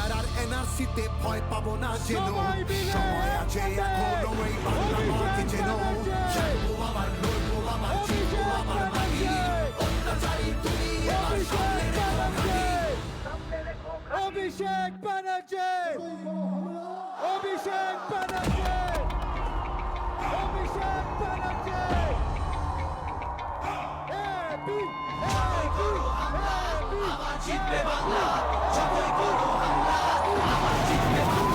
বিচার আর এনআরসিতে ভয় পাবো না যেন সময় আছে এখনো এই বাংলা মাকে যেন জানবো আবার লড়বো আবার জিতবো আবার মাগি অত্যাচারী তুমি এবার সামনে রেখো খালি অভিষেক ব্যানার্জি অভিষেক ব্যানার্জি অভিষেক ব্যানার্জি আবার জিতবে বাংলা সবাই করো হামলা আবার জিতবে বাংলা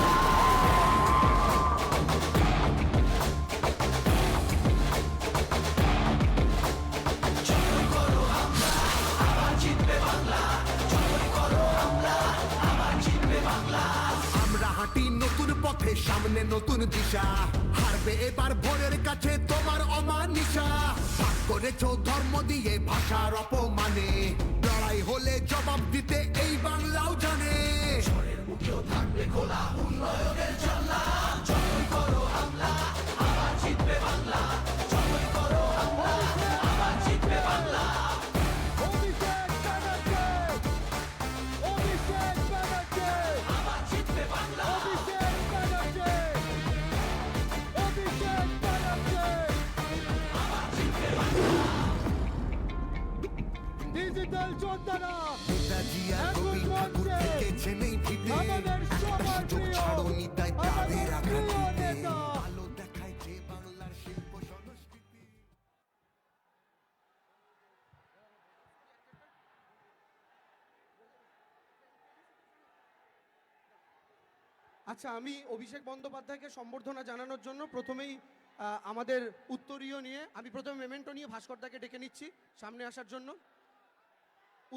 সবাই করো হামলা আবার জিতবে বাংলা সবাই করো হামলা আবার জিতবে বাংলা আমরা হাঁটি নতুন পথে সামনে নতুন দিশা হারবে এবার ভোরের কাছে তোমার অমানিসা ভাগ করেছো ধর্ম দিয়ে ভাষার অপমানে লড়াই হলে জবাব দিতে এই বাংলাও জানে ঝড়ের মুখেও থাকবে খোলা উন্নয়নের জানলা জয় করো হামলা আবার জিতবে বাংলা জয় করো হামলা আবার জিতবে বাংলা অভিষেক ব্যানার্জি অভিষেক ব্যানার্জি আবার জিতবে বাংলা অভিষেক ব্যানার্জি অভিষেক ব্যানার্জি আবার জিতবে বাংলা ডিজিটাল যোদ্ধারা নেতাজি আর রবি ঠাকুর থেকেছেন এই ভিতে আমাদের সবার সুযোগ প্রিয় ছাড়োনি তাই তাদের আমাদের প্রিয় আঘাত দিতে নেতা আলো দেখায় যে বাংলার শিল্প সংস্কৃতি আচ্ছা, আমি অভিষেক বন্দ্যোপাধ্যায়কে সম্বর্ধনা জানানোর জন্য প্রথমেই আমাদের উত্তরীয় নিয়ে আমি প্রথমে মেমেন্টো নিয়ে ভাস্করদাকে ডেকে নিচ্ছি সামনে আসার জন্য।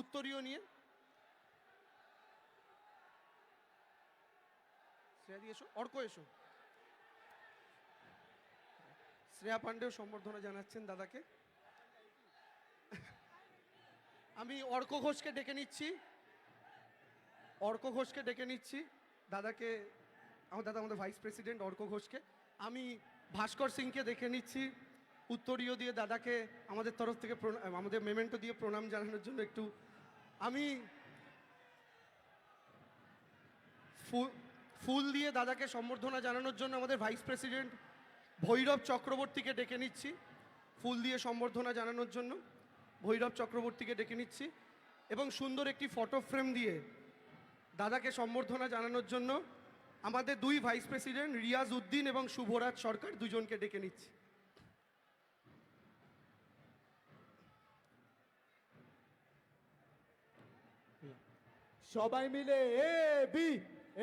উত্তরীয় নিয়ে শ্রেয়া দিয়ে এসো, অর্ক এসো। শ্রেয়া পাণ্ডেও সম্বর্ধনা জানাচ্ছেন দাদাকে। আমি অর্ক ঘোষকে ডেকে নিচ্ছি, অর্ক ঘোষকে ডেকে নিচ্ছি দাদাকে, আমাদের ভাইস প্রেসিডেন্ট অর্ক ঘোষকে। আমি ভাস্কর সিংকে দেখে নিচ্ছি উত্তরীয় দিয়ে দাদাকে আমাদের তরফ থেকে আমাদের মেমেন্টো দিয়ে প্রণাম জানানোর জন্য। একটু আমি ফুল দিয়ে দাদাকে সম্বর্ধনা জানানোর জন্য আমাদের ভাইস প্রেসিডেন্ট ভৈরব চক্রবর্তীকে ডেকে নিচ্ছি, ফুল দিয়ে সম্বর্ধনা জানানোর জন্য ভৈরব চক্রবর্তীকে ডেকে নিচ্ছি। এবং সুন্দর একটি ফটো ফ্রেম দিয়ে দাদাকে সম্বর্ধনা জানানোর জন্য আমাদের দুই ভাইস প্রেসিডেন্ট রিয়াজ উদ্দিন এবং শুভরাজ সরকার দুজনকে ডেকে নিচ্ছি। সবাই মিলে এ বি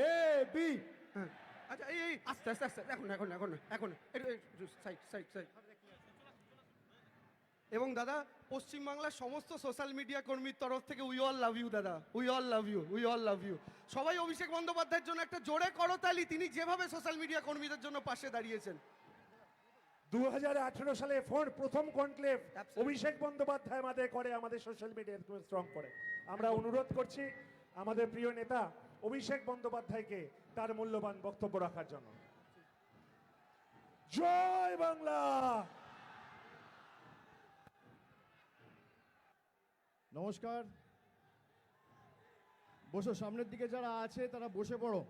এ বি। হ্যাঁ, আচ্ছা, এই আস্তে আস্তে আস্তে, এখন এখন এখন এখন সাইড সাইড সাইড। এবং দাদা, পশ্চিমবাংলার সমস্ত সোশ্যাল মিডিয়া কর্মীর তরফ থেকে উই অল লাভ ইউ দাদা, we all love you, we all love you. সবাই অভিষেক বন্দ্যোপাধ্যায়ের জন্য একটা জোরে করতালি, তিনি যেভাবে সোশ্যাল মিডিয়া কর্মীদের জন্য পাশে দাঁড়িয়েছেন। 2018 সালে প্রথম কনক্লেভ অভিষেক বন্দ্যোপাধ্যায় আমাদের করে, আমাদের সোশ্যাল মিডিয়া স্ট্রং করে। আমরা অনুরোধ করছি আমাদের প্রিয় নেতা অভিষেক বন্দ্যোপাধ্যায়কে তার মূল্যবান বক্তব্য রাখার জন্য। জয় বাংলা। নমস্কার, বসো। সামনের দিকে যারা আছে তারা বসে পড়ো।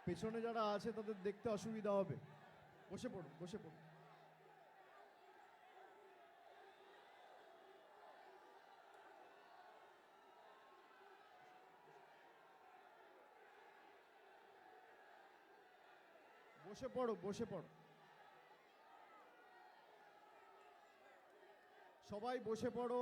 পেছনে যারা আছে তাদের দেখতে অসুবিধা হবে। বসে পড়ো, বসে পড়ো। বসে পড়ো, বসে পড়ো, সবাই বসে পড়ো।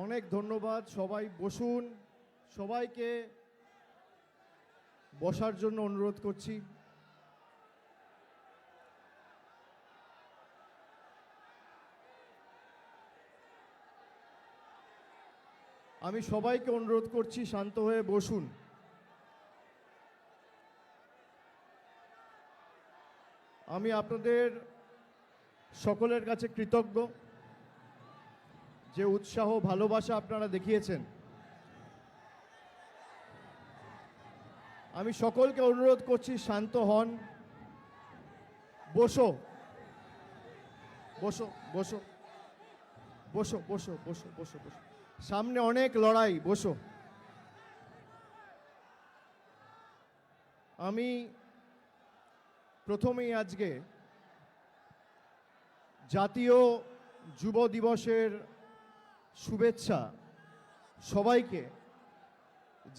অনেক ধন্যবাদ, সবাই বসুন। সবাইকে বসার জন্য অনুরোধ করছি। আমি সবাইকে অনুরোধ করছি শান্ত হয়ে বসুন। আমি আপনাদের সকলের কাছে কৃতজ্ঞ যে উৎসাহ ভালোবাসা আপনারা দেখিয়েছেন। আমি সকলকে অনুরোধ করছি শান্ত হন, বসো বসো বসো বসো বসো বসো বসো বসো, সামনে অনেক লড়াই, বসো। আমি প্রথমেই আজকে জাতীয় যুব দিবসের শুভেচ্ছা সবাইকে,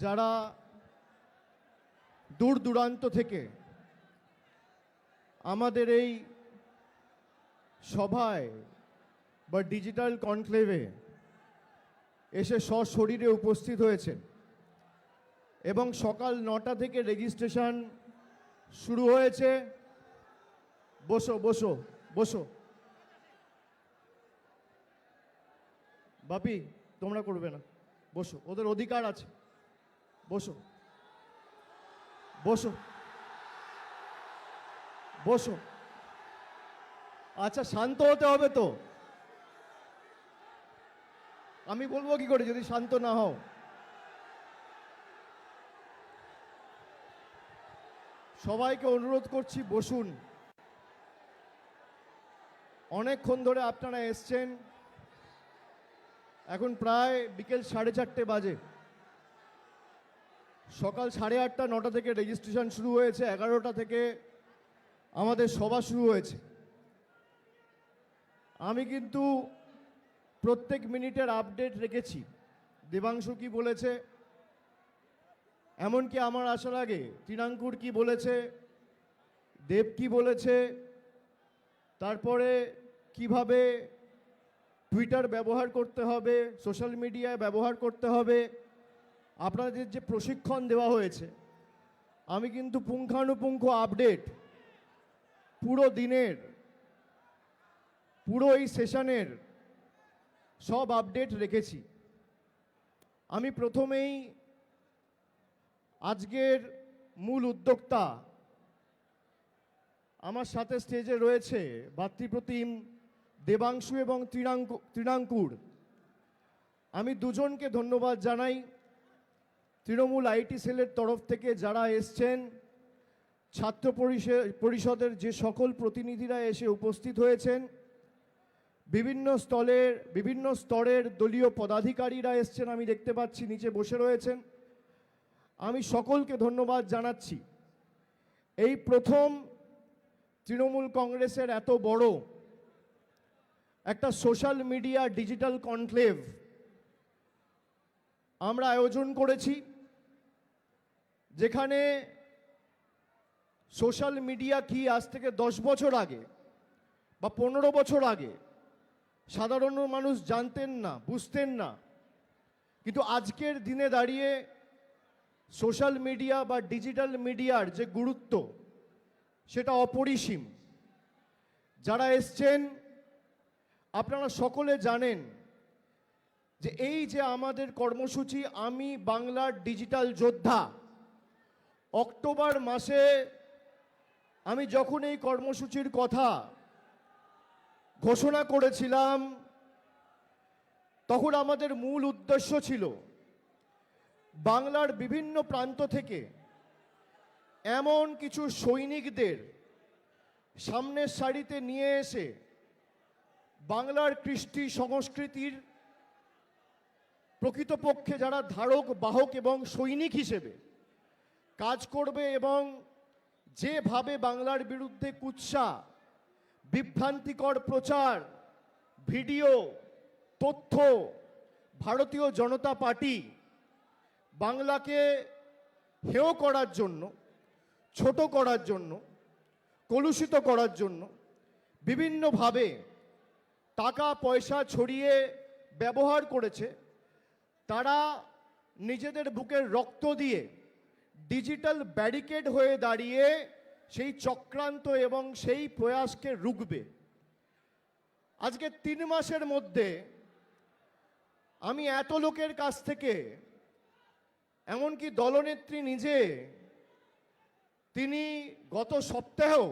যারা দূর দূরান্ত থেকে আমাদের এই সভায় বা ডিজিটাল কনক্লেভে এসে সশরীরে উপস্থিত হয়েছেন এবং সকাল 9টা থেকে রেজিস্ট্রেশন শুরু হয়েছে। বসো বসো বসো, বাপি তোমরা করবে না, বসো, ওদের অধিকার আছে, বসো বসো বসো। আচ্ছা শান্ত হতে হবে তো, আমি বলবো কি করে যদি শান্ত না হও? সবাইকে অনুরোধ করছি বসুন। অনেকক্ষণ ধরে আপনারা এসছেন, এখন প্রায় বিকেল 4:30 বাজে। সকাল 8:30 9টা থেকে রেজিস্ট্রেশন শুরু হয়েছে, 11টা থেকে আমাদের সভা শুরু হয়েছে। আমি কিন্তু প্রত্যেক মিনিটের আপডেট রেখেছি, দেবাংশু কি বলেছে, এমনকি আমার আসার আগে তৃণাঙ্কুর কি বলেছে, দেব কি বলেছে, তারপরে কিভাবে টুইটার ব্যবহার করতে হবে, সোশ্যাল মিডিয়ায় ব্যবহার করতে হবে, আপনাদের যে প্রশিক্ষণ দেওয়া হয়েছে, আমি কিন্তু পুঙ্খানুপুঙ্খ আপডেট পুরো দিনের, পুরো এই সেশনের সব আপডেট রেখেছি। আমি প্রথমেই আজকের মূল উদ্যোক্তা, আমার সাথে স্টেজে রয়েছে ভাতৃপ্রতিম দেবাংশু এবং তৃণাঙ্কুর। আমি দুজনকে ধন্যবাদ জানাই তৃণমূল আইটি সেলের তরফ থেকে যারা এসছেন, ছাত্র পরিষদের যে সকল প্রতিনিধিরা এসে উপস্থিত হয়েছেন, বিভিন্ন স্তরের দলীয় পদাধিকারীরা এসছেন, আমি দেখতে পাচ্ছি নিচে বসে রয়েছেন। আমি সকলকে ধন্যবাদ জানাচ্ছি। এই প্রথম তৃণমূল কংগ্রেসের এত বড় একটা সোশ্যাল মিডিয়া ডিজিটাল কনক্লেভ আমরা আয়োজন করেছি, যেখানে সোশ্যাল মিডিয়া কি আজ থেকে 10 বছর আগে বা 15 বছর আগে সাধারণ মানুষ জানতেন না, বুঝতেন না, কিন্তু আজকের দিনে দাঁড়িয়ে সোশ্যাল মিডিয়া বা ডিজিটাল মিডিয়ার যে গুরুত্ব সেটা অপরিসীম। যারা এসছেন আপনারা সকলে জানেন যে এই যে আমাদের কর্মসূচি আমি বাংলার ডিজিটাল যোদ্ধা, অক্টোবর মাসে আমি যখন এই কর্মসূচির কথা ঘোষণা করেছিলাম, তখন আমাদের মূল উদ্দেশ্য ছিল বাংলার বিভিন্ন প্রান্ত থেকে এমন কিছু সৈনিকদের সামনের সারিতে নিয়ে এসে বাংলার কৃষ্টি সংস্কৃতির প্রকৃতপক্ষে যারা ধারক বাহক এবং সৈনিক হিসেবে কাজ করবে এবং যেভাবে বাংলার বিরুদ্ধে কুৎসা, বিভ্রান্তিকর প্রচার, ভিডিও, তথ্য ভারতীয় জনতা পার্টি বাংলাকে হেয় করার জন্য, ছোট করার জন্য, কলুষিত করার জন্য বিভিন্নভাবে টাকা পয়সা ছড়িয়ে ব্যবহার করেছে, তারা নিজেদের বুকের রক্ত দিয়ে ডিজিটাল ব্যারিকেড হয়ে দাঁড়িয়ে সেই চক্রান্ত এবং সেই প্রয়াসকে রুখবে। আজকে 3 মাসের মধ্যে আমি এত লোকের কাছ থেকে, এমনকি দলনেত্রী নিজে, তিনি গত সপ্তাহেও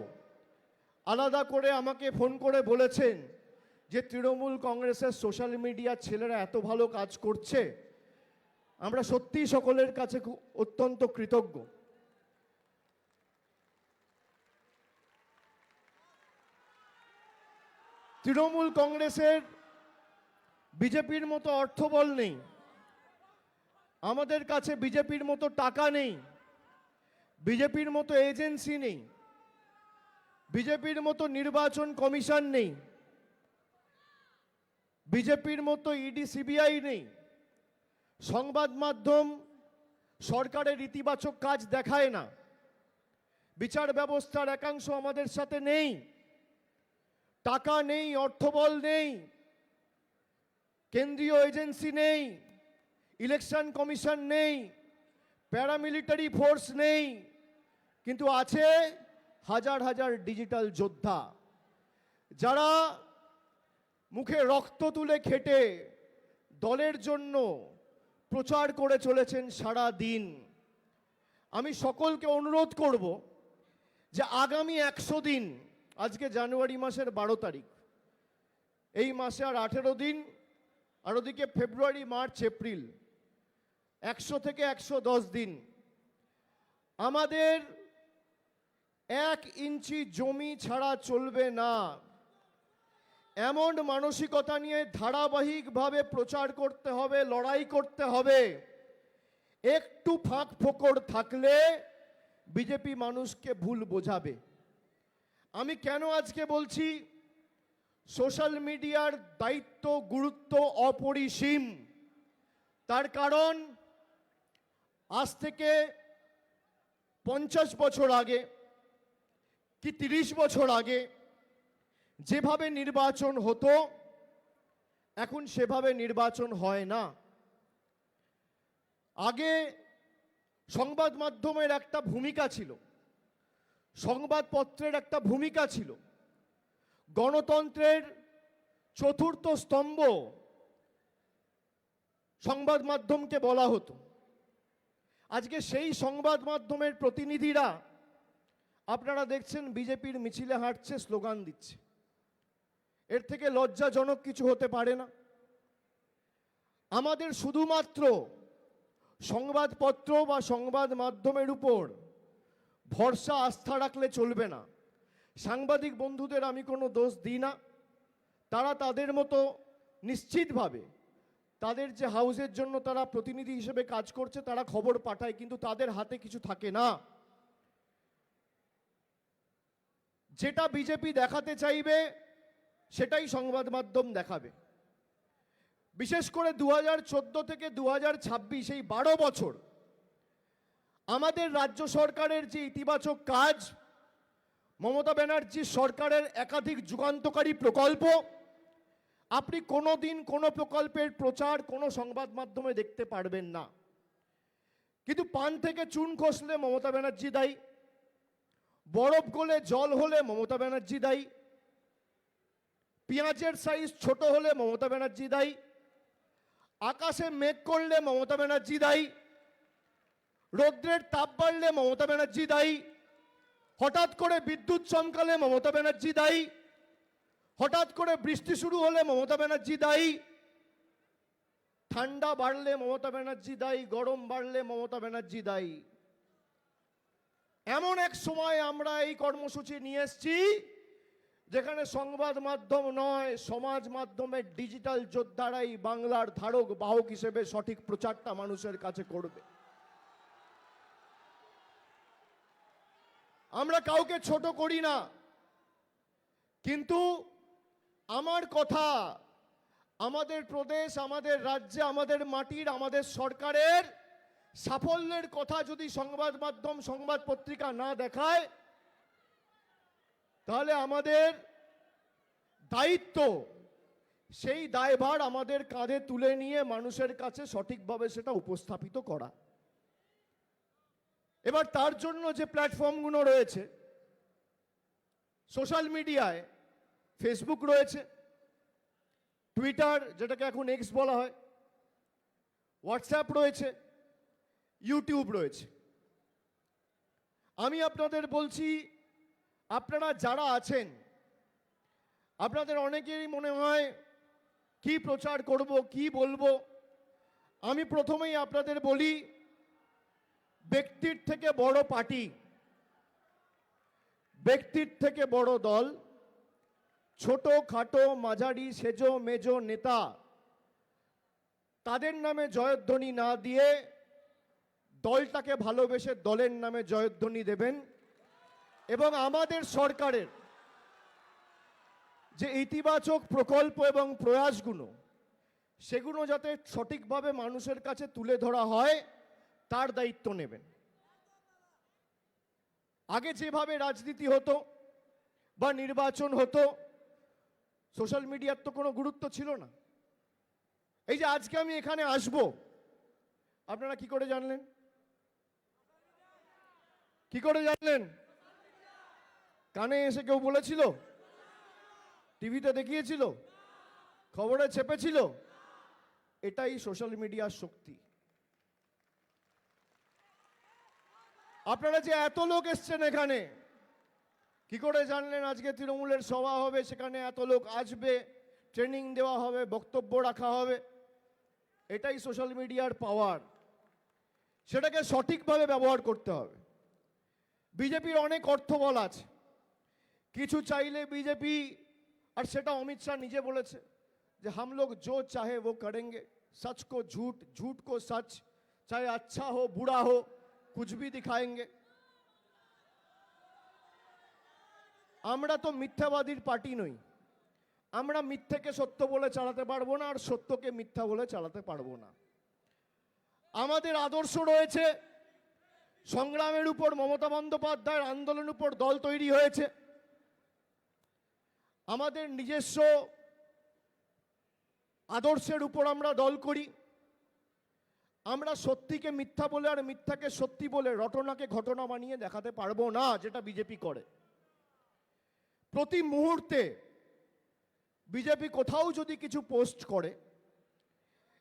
আলাদা করে আমাকে ফোন করে বলেছেন যে তৃণমূল কংগ্রেসের সোশ্যাল মিডিয়ার ছেলেরা এত ভালো কাজ করছে, আমরা সত্যিই সকলের কাছে অত্যন্ত কৃতজ্ঞ। তৃণমূল কংগ্রেসের বিজেপির মতো অর্থবল নেই, আমাদের কাছে বিজেপির মতো টাকা নেই, বিজেপির মতো এজেন্সি নেই, বিজেপির মতো নির্বাচন কমিশন নেই, বিজেপির মতো ইডি সিবিআই নেই, সংবাদ মাধ্যম সরকারের ইতিবাচক কাজ দেখায় না, বিচার ব্যবস্থার একাংশ আমাদের সাথে নেই, টাকা নেই, অর্থবল নেই, কেন্দ্রীয় এজেন্সি নেই, ইলেকশন কমিশন নেই, প্যারামিলিটারি ফোর্স নেই, কিন্তু আছে হাজার হাজার ডিজিটাল যোদ্ধা যারা মুখে রক্ত তুলে খেটে দলের জন্য প্রচার করে চলেছেন সারা দিন। আমি সকলকে অনুরোধ করব যে আগামী 100 দিন, আজকে জানুয়ারি মাসের 12 তারিখ, এই মাসে আর 18 দিন, আর ওদিকে ফেব্রুয়ারি, মার্চ, এপ্রিল, 100 থেকে 110 দিন আমাদের 1 ইঞ্চি জমি ছাড়া চলবে না, এমন মানসিকতা নিয়ে ধারাবাহিকভাবে প্রচার করতে হবে, লড়াই করতে হবে। একটু ফাঁক ফোকর থাকলে বিজেপি মানুষকে ভুল বোঝাবে। আমি কেন আজকে বলছি সোশ্যাল মিডিয়ার দায়িত্ব, গুরুত্ব অপরিসীম, তার কারণ আজ থেকে 50 বছর আগে কি 30 বছর আগে যেভাবে নির্বাচন হতো, এখন সেভাবে নির্বাচন হয় না। আগে সংবাদ মাধ্যমের একটা ভূমিকা ছিল, সংবাদপত্রের একটা ভূমিকা ছিল, গণতন্ত্রের চতুর্থ স্তম্ভ সংবাদ মাধ্যমকে বলা হতো। আজকে সেই সংবাদ মাধ্যমের প্রতিনিধিরা আপনারা দেখছেন বিজেপির মিছিলে হাঁটছে, স্লোগান দিচ্ছে। এর থেকে লজ্জাজনক কিছু হতে পারে না। আমাদের শুধুমাত্র সংবাদপত্র বা সংবাদ মাধ্যমের উপর ভরসা, আস্থা রাখলে চলবে না। সাংবাদিক বন্ধুদের আমি কোনো দোষ দিই না, তারা তাদের মতো নিশ্চিতভাবে তাদের যে হাউসের জন্য তারা প্রতিনিধি হিসেবে কাজ করছে, তারা খবর পাঠায়, কিন্তু তাদের হাতে কিছু থাকে না। যেটা বিজেপি দেখাতে চাইবে সেটাই সংবাদ মাধ্যম দেখাবে। বিশেষ করে 2014 থেকে 2026 এই 12 বছর আমাদের রাজ্য সরকারের যে ইতিবাচক কাজ, মমতা ব্যানার্জি সরকারের একাধিক যুগান্তকারী প্রকল্প, আপনি কোনো দিন কোনো প্রকল্পের প্রচার কোনো সংবাদ মাধ্যমে দেখতে পারবেন না। কিন্তু পান থেকে চুন খসলে মমতা ব্যানার্জি দায়ী, বরফ গলে জল হলে মমতা ব্যানার্জি দায়ী, পেঁয়াজের সাইজ ছোট হলে মমতা ব্যানার্জি দায়ী, আকাশে মেঘ করলে মমতা ব্যানার্জি দায়ী, রৌদ্রের তাপ বাড়লে মমতা ব্যানার্জি দায়ী, হঠাৎ করে বিদ্যুৎ চমকালে মমতা ব্যানার্জি দায়ী, হঠাৎ করে বৃষ্টি শুরু হলে মমতা ব্যানার্জি দায়ী, ঠান্ডা বাড়লে মমতা ব্যানার্জি দায়ী, গরম বাড়লে মমতা ব্যানার্জি দায়ী। এমন এক সময় আমরা এই কর্মসূচি নিয়ে এসেছি যেখানে সংবাদ মাধ্যম নয়, সমাজ মাধ্যমের ডিজিটাল যোদ্ধারাই বাংলার ধারক বাহক হিসেবে সঠিক প্রচারটা মানুষের কাছে করবে। আমরা কাউকে ছোট করি না, কিন্তু আমার কথা, আমাদের প্রদেশ, আমাদের রাজ্যে, আমাদের মাটির, আমাদের সরকারের সাফল্যের কথা যদি সংবাদ মাধ্যম, সংবাদ পত্রিকা না দেখায়, তাহলে আমাদের দায়িত্ব, সেই দায়ভার আমাদের কাঁধে তুলে নিয়ে মানুষের কাছে সঠিকভাবে সেটা উপস্থাপিত করা। এবার তার জন্য যে প্ল্যাটফর্মগুলো রয়েছে সোশ্যাল মিডিয়ায়, ফেসবুক রয়েছে, টুইটার যেটাকে এখন এক্স বলা হয়, হোয়াটসঅ্যাপ রয়েছে, ইউটিউব রয়েছে। আমি আপনাদের বলছি, আপনারা যারা আছেন, আপনাদের অনেকেরই মনে হয় কি প্রচার করব, কি বলবো। আমি প্রথমেই আপনাদের বলি, ব্যক্তির থেকে বড় পার্টি, ব্যক্তির থেকে বড় দল, ছোট খাটো মাঝারি সেজো মেজো নেতা, তাদের নামে জয়ধ্বনি না দিয়ে দলটাকে ভালোবেসে দলের নামে জয়ধ্বনি দেবেন। এবং আমাদের সরকারের যে ইতিবাচক প্রকল্প এবং প্রয়াসগুলো, সেগুলো যাতে সঠিকভাবে মানুষের কাছে তুলে ধরা হয়, তার দায়িত্ব নেবেন। আগে যেভাবে রাজনীতি হতো বা নির্বাচন হতো, সোশ্যাল মিডিয়ার তো কোনো গুরুত্ব ছিল না। এই যে আজকে আমি এখানে আসব, আপনারা কি করে জানলেন? কি করে জানলেন? কানে এসে কেউ বলেছিল? টিভিতে দেখিয়েছিল? খবরে ছেপেছিল? এটাই সোশ্যাল মিডিয়ার শক্তি। আপনারা যে এত লোক এসছেন এখানে, কি করে জানলেন আজকে তৃণমূলের সভা হবে, সেখানে এত লোক আসবে, ট্রেনিং দেওয়া হবে, বক্তব্য রাখা হবে? এটাই সোশ্যাল মিডিয়ার পাওয়ার। সেটাকে সঠিকভাবে ব্যবহার করতে হবে। বিজেপির অনেক অর্থবল আছে, কিছু চাইলে বিজেপি, আর সেটা অমিত শাহ নিজে বলেছে যে হাম লোগ জো চাহে वो करेंगे, सच को झूठ, झूठ को सच, चाहे अच्छा हो बुरा हो, कुछ भी दिखाएंगे। আমরা তো মিথ্যাবাদীর পার্টি নই। আমরা মিথ্যাকে সত্য বলে চালাতে পারবো না, আর সত্যকে মিথ্যা বলে চালাতে পারবো না। আমাদের আদর্শ রয়েছে, সংগ্রামের উপর মমতা বন্দ্যোপাধ্যায়ের আন্দোলনের উপর দল তৈরি হয়েছে। আমাদের নিজস্ব আদর্শের উপর আমরা দল করি। আমরা সত্যিকে মিথ্যা বলে আর মিথ্যাকে সত্যি বলে রটনাকে ঘটনা বানিয়ে দেখাতে পারবো না, যেটা বিজেপি করে। প্রতি মুহূর্তে বিজেপি কোথাও যদি কিছু পোস্ট করে,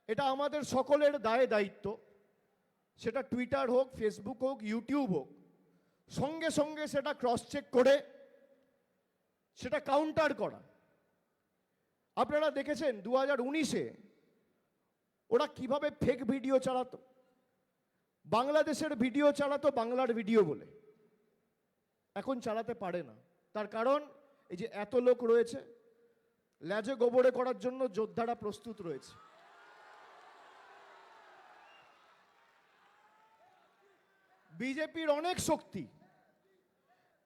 এটা আমাদের সকলের দায় দায়িত্ব, সেটা টুইটার হোক, ফেসবুক হোক, ইউটিউব হোক, সঙ্গে সঙ্গে সেটা ক্রস চেক করে সেটা কাউন্টার করা। আপনারা দেখেছেন 2019-এ ওরা কিভাবে ফেক ভিডিও চালাতো, বাংলাদেশের ভিডিও চালাতো বাংলার ভিডিও বলে। এখন চালাতে পারে না, তার কারণ এই যে এত লোক রয়েছে, ল্যাজে গোবরে করার জন্য যোদ্ধারা প্রস্তুত রয়েছে। বিজেপির অনেক শক্তি,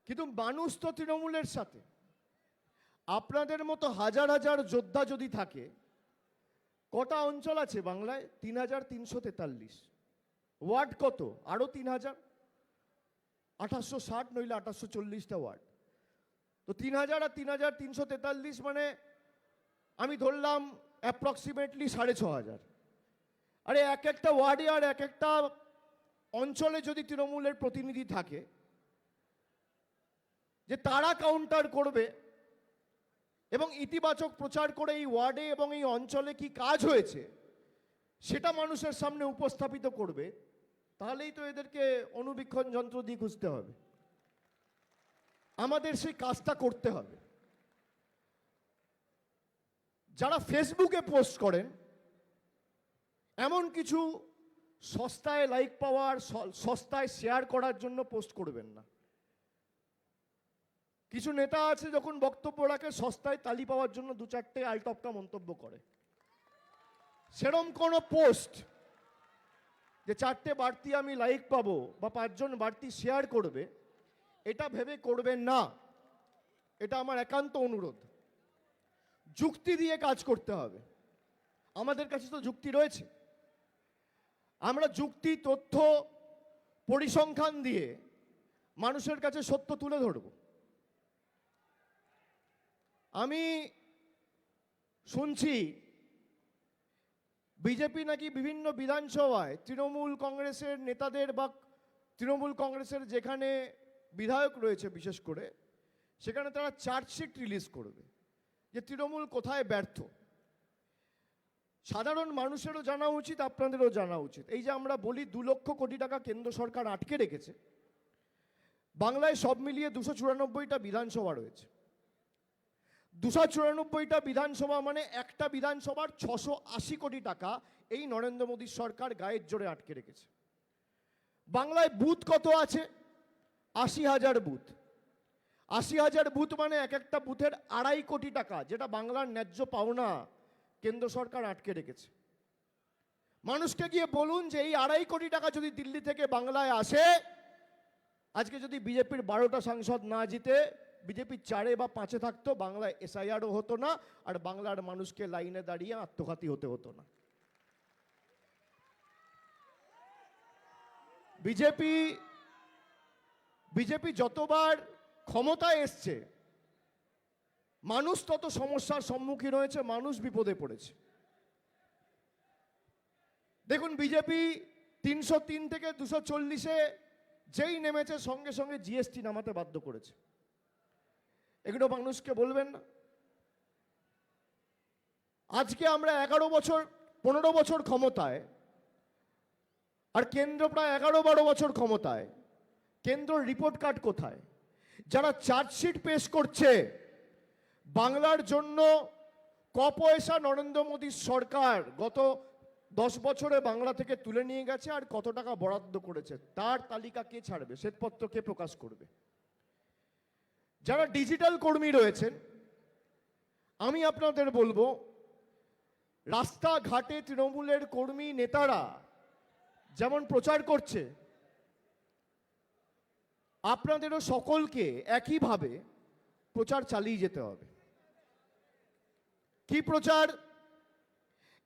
কিন্তু মানুষ তো তৃণমূলের সাথে। আপনাদের মতো হাজার হাজার যোদ্ধা যদি থাকে, কটা অঞ্চল আছে বাংলায়? 3343। ওয়ার্ড কত? আরো 3000, 1860 নইলে 1840টা ওয়ার্ড। তো 3000 আর 3343 মানে আমি ধরলাম অ্যাপ্রক্সিমেটলি 6500। আরে এক একটা ওয়ার্ডে আর এক একটা অঞ্চলে যদি তৃণমূলের প্রতিনিধি থাকে, যে তারা কাউন্টার করবে এবং ইতিবাচক প্রচার করে এই ওয়ার্ডে এবং এই অঞ্চলে কি কাজ হয়েছে সেটা মানুষের সামনে উপস্থাপিত করবে, তাহলেই তো এদেরকে অনুবীক্ষণ যন্ত্র দিয়ে খুঁজতে হবে। আমাদের সেই কাজটা করতে হবে। যারা ফেসবুকে পোস্ট করেন, এমন কিছু সস্তায় লাইক পাওয়ার, সস্তায় শেয়ার করার জন্য পোস্ট করবেন না। কিছু নেতা আছে যখন বক্তব্য রাখে, সস্তায় তালি পাওয়ার জন্য 2-4টে আলটপকা মন্তব্য করে। সেরম কোনো পোস্ট যে 4টে বাড়তি আমি লাইক পাবো বা 5 জন বাড়তি শেয়ার করবে, এটা ভেবে করবেন না। এটা আমার একান্ত অনুরোধ। যুক্তি দিয়ে কাজ করতে হবে। আমাদের কাছে তো যুক্তি রয়েছে। আমরা যুক্তি, তথ্য, পরিসংখ্যান দিয়ে মানুষের কাছে সত্য তুলে ধরব। আমি শুনছি বিজেপি নাকি বিভিন্ন বিধানসভায় তৃণমূল কংগ্রেসের নেতাদের বা তৃণমূল কংগ্রেসের যেখানে বিধায়ক রয়েছে বিশেষ করে, সেখানে তারা চার্জশিট রিলিজ করবে যে তৃণমূল কোথায় ব্যর্থ। সাধারণ মানুষেরও জানা উচিত, আপনাদেরও জানা উচিত। এই যে আমরা বলি 2 লক্ষ কোটি টাকা কেন্দ্র সরকার আটকে রেখেছে, বাংলায় সব মিলিয়ে 294টা বিধানসভা রয়েছে। 294টা বিধানসভা মানে একটা বিধানসভার 680 কোটি টাকা এই নরেন্দ্র মোদীর সরকার গায়ের জোরে আটকে রেখেছে। বাংলায় বুথ কত আছে? 80,000 বুথ। 80,000 বুথ মানে এক একটা বুথের 2.5 কোটি টাকা, যেটা বাংলার ন্যায্য পাওনা কেন্দ্র সরকার আটকে রেখেছে। মানুষকে গিয়ে বলুন যে এই 2.5 কোটি টাকা যদি দিল্লি থেকে বাংলায় আসে, আজকে যদি বিজেপির 12টা সাংসদ না জিতে বিজেপি 4 বা 5 থাকতো, বাংলায় এসআইআরও হতো না, আর বাংলার মানুষকে লাইনে দাঁড়িয়ে আত্মঘাতী হতে হতো না। বিজেপি যতবার ক্ষমতায় এসছে মানুষ তত সমস্যার সম্মুখীন হয়েছে, মানুষ বিপদে পড়েছে। দেখুন, বিজেপি 303 থেকে 240-এ যেই নেমেছে সঙ্গে সঙ্গে জিএসটি নামাতে বাধ্য করেছে। এগুলো মানুষকে বলবেন না? আজকে আমরা 15 বছর ক্ষমতায়, আর কেন্দ্র প্রায় 11-12 বছর ক্ষমতায়। কেন্দ্র রিপোর্ট কার্ড কোথায়? যারা চার্জশিট পেশ করছে বাংলার জন্য, ক পয়সা নরেন্দ্র মোদীর সরকার গত 10 বছরে বাংলা থেকে তুলে নিয়ে গেছে আর কত টাকা বরাদ্দ করেছে, তার তালিকা কে ছাড়বে? শ্বেতপত্র কে প্রকাশ করবে? যারা ডিজিটাল কর্মী রয়েছেন, আমি আপনাদের বলবো, রাস্তাঘাটে তৃণমূলের কর্মী নেতারা যেমন প্রচার করছে, আপনাদেরও সকলকে একইভাবে প্রচার চালিয়ে যেতে হবে। কি প্রচার?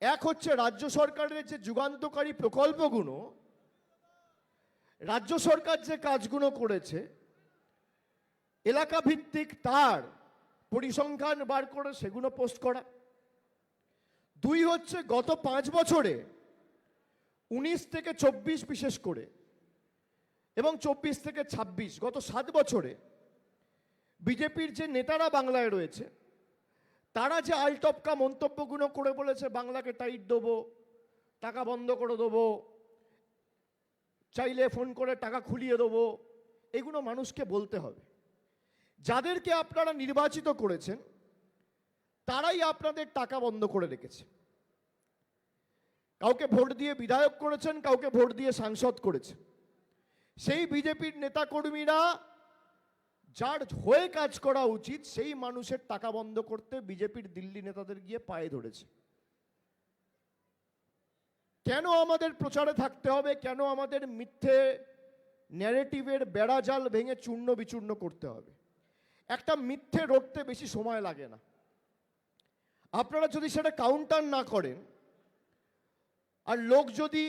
এক হচ্ছে রাজ্য সরকারের যে যুগান্তকারী প্রকল্পগুলো, রাজ্য সরকার যে কাজগুলো করেছে এলাকা ভিত্তিক, তার পরিসংখ্যান বার করে সেগুলো পোস্ট করা। 2 হচ্ছে গত 5 বছরে 19 থেকে 24 বিশেষ করে, এবং 24 থেকে 26 গত 7 বছরে বিজেপির যে নেতারা বাংলায় রয়েছে তারা যে আলটপকা মন্তব্যগুলো করে বলেছে, বাংলাকে টাইট দেবো, টাকা বন্ধ করে দেবো, চাইলে ফোন করে টাকা খুলিয়ে দেবো, এগুলো মানুষকে বলতে হবে। যাদেরকে আপনারা নির্বাচিত করেছেন তারাই আপনাদের টাকা বন্ধ করে রেখেছে। কাউকে ভোট দিয়ে বিধায়ক করেছেন, কাউকে ভোট দিয়ে সাংসদ করেছেন। সেই বিজেপির নেতাকর্মীরা যার হয়ে কাজ করা উচিত সেই মানুষের টাকা বন্ধ করতে বিজেপির দিল্লি নেতাদের গিয়ে পায়ে ধরেছে। কেন আমাদের প্রচারে থাকতে হবে? কেন আমাদের মিথ্যে ন্যারেটিভের বেড়াজাল ভেঙে চূর্ণ বিচূর্ণ করতে হবে? একটা মিথ্যে রটতে বেশি সময় লাগে না। আপনারা যদি সেটা কাউন্টার না করেন, আর লোক যদি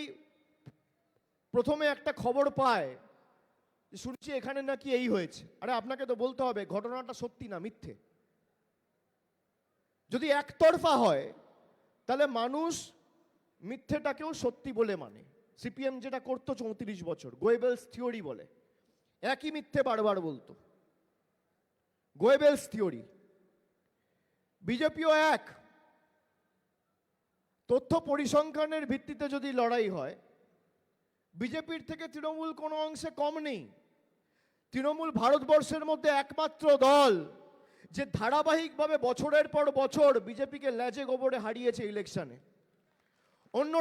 প্রথমে একটা খবর পায় শুনছি এখানে নাকি এই হয়েছে, আরে আপনাকে তো বলতে হবে ঘটনাটা সত্যি না মিথ্যে। যদি একতরফা হয় তাহলে মানুষ মিথ্যেটাকেও সত্যি বলে মানে। সিপিএম যেটা করতো 34 বছর, গোয়েবেলস থিওরি বলে, একই মিথ্যে বারবার বলতো, গোয়েবেলস থিওরি। বিজেপিও এক। তথ্য পরিসংখ্যানের ভিত্তিতে যদি লড়াই হয়, বিজেপির থেকে তৃণমূল কোনো অংশে কম নেই। তৃণমূল ভারতবর্ষের মধ্যে একমাত্র দল যে ধারাবাহিকভাবে বছরের পর বছর বিজেপিকে লেজে গোবরে হারিয়েছে ইলেকশনে। অন্য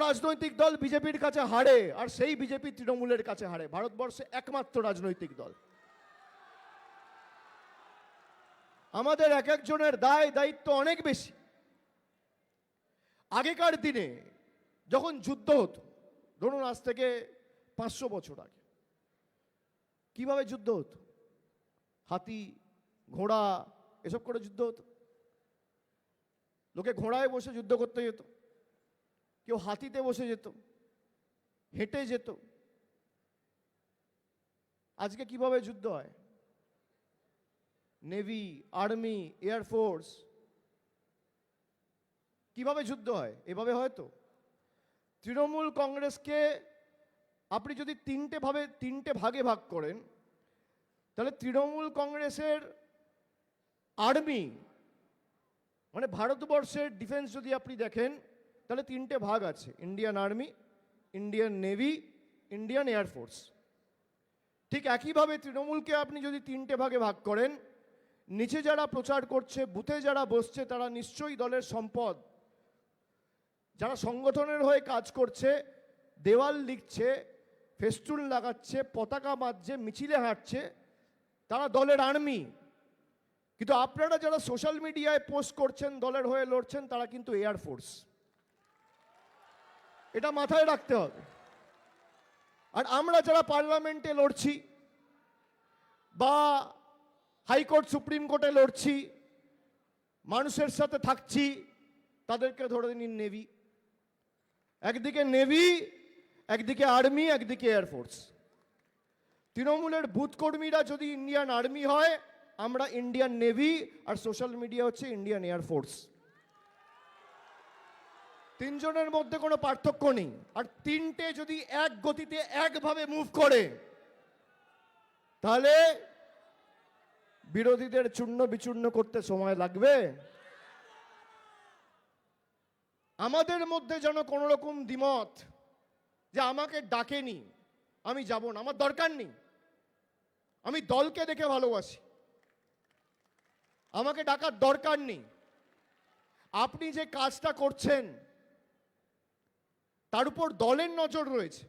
রাজনৈতিক দল বিজেপির কাছে হারে, আর সেই বিজেপি তৃণমূলের কাছে হারে। ভারতবর্ষে একমাত্র রাজনৈতিক দল। আমাদের এক একজনের দায় দায়িত্ব অনেক বেশি। আগেকার দিনে যখন যুদ্ধ হতো, ধরুন আজ থেকে 500 বছর আগে, কিভাবে যুদ্ধ হতো? হাতি, ঘোড়া এসব করে যুদ্ধ হতো। লোকে ঘোড়ায় বসে যুদ্ধ করতে যেত, কেউ হাতিতে বসে যেত, হেঁটে যেত। আজকে কিভাবে যুদ্ধ হয়? নেভি, আর্মি, এয়ারফোর্স, কিভাবে যুদ্ধ হয়? এভাবে হয়তো তৃণমূল কংগ্রেসকে আপনি যদি তিনটে ভাগে ভাগ করেন, তাহলে তৃণমূল কংগ্রেসের আর্মি মানে ভারতবর্ষের ডিফেন্স যদি আপনি দেখেন তাহলে তিনটে ভাগ আছে, Indian army, Indian navy, Indian air force. ঠিক একইভাবে তৃণমূলকে আপনি যদি তিনটে ভাগে ভাগ করেন, নিচে যারা প্রচার করছে, বুথে যারা বসছে, তারা নিশ্চয়ই দলের সম্পদ। যারা সংগঠনের হয়ে কাজ করছে, দেওয়াল লিখছে, ফেস্টুন লাগাচ্ছে, পতাকা বাঁধছে, মিছিলে হাঁটছে, তারা দলের আর্মি। কিন্তু আপনারা যারা সোশ্যাল মিডিয়ায় পোস্ট করছেন, দলের হয়ে লড়ছেন, তারা কিন্তু এয়ারফোর্স। এটা মাথায় রাখতে হবে। আর আমরা যারা পার্লামেন্টে লড়ছি বা হাইকোর্ট সুপ্রিম কোর্টে লড়ছি, মানুষের সাথে থাকছি, তাদেরকে ধরে নিন নেভি। একদিকে নেভি, একদিকে আর্মি, একদিকে এয়ারফোর্স। তৃণমূলের বুথ কর্মীরা যদি ইন্ডিয়ান আর্মি হয়, আমরা ইন্ডিয়ান নেভি, আর সোশ্যাল মিডিয়া হচ্ছে ইন্ডিয়ান এয়ারফোর্স। তিনজনের মধ্যে কোনো পার্থক্য নেই। আর তিনটে যদি এক গতিতে একভাবে মুভ করে, তাহলে বিরোধীদের চূর্ণ বিচূর্ণ করতে সময় লাগবে? আমাদের মধ্যে যেন কোনো রকম দ্বিমত যে আমাকে ডাকেনি, আমি যাব না, আমার দরকার নেই, আমি দলকে দেখে ভালোবাসি, আমাকে ডাকার দরকার নেই। আপনি যে কাজটা করছেন তার উপর দলের নজর রয়েছে।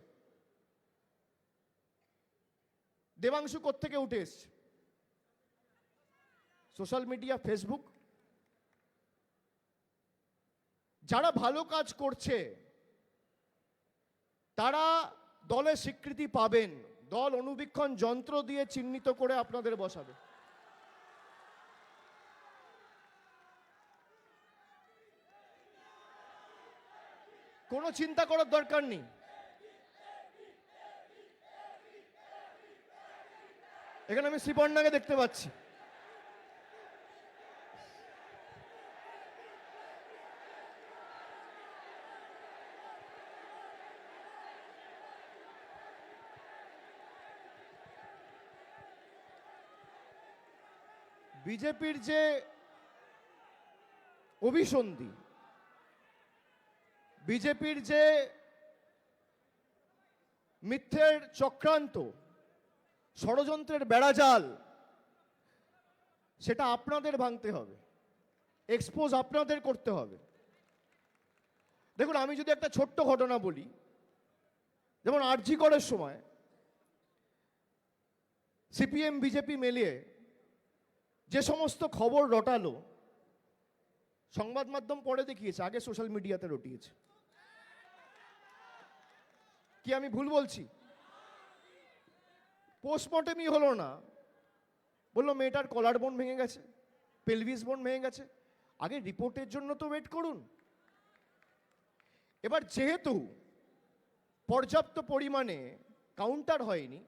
দেবাংশু কোত্থেকে উঠে এসছে? Social media, Facebook. যারা ভালো কাজ করছে তারা দলে স্বীকৃতি পাবেন, দল অনুবীক্ষণ যন্ত্র দিয়ে চিহ্নিত করে আপনাদের বসাবে। কোনো চিন্তা করার দরকার নেই। এখানে আমি শ্রীপর্ণাকে দেখতে পাচ্ছি। বিজেপির যে অভিসন্ধি, বিজেপির যে মিথ্যের চক্রান্ত, ষড়যন্ত্রের বেড়াজাল, সেটা আপনাদের ভাঙতে হবে, এক্সপোজ আপনাদের করতে হবে। দেখুন, আমি যদি একটা ছোট্ট ঘটনা বলি, যেমন আরজি করের সময় সিপিএম বিজেপি মিলিয়ে যে সমস্ত খবর রটালো, সংবাদ মাধ্যম পরে দেখিয়েছে, আগে সোশ্যাল মিডিয়াতে রটিয়েছে। কি আমি ভুল বলছি? পোস্টমর্টেমই হলো না, বললো মেয়েটার কলার বোন ভেঙে গেছে, পেলভিস বোন ভেঙে গেছে। আগে রিপোর্টের জন্য তো ওয়েট করুন। এবার যেহেতু পর্যাপ্ত পরিমাণে কাউন্টার হয়নি,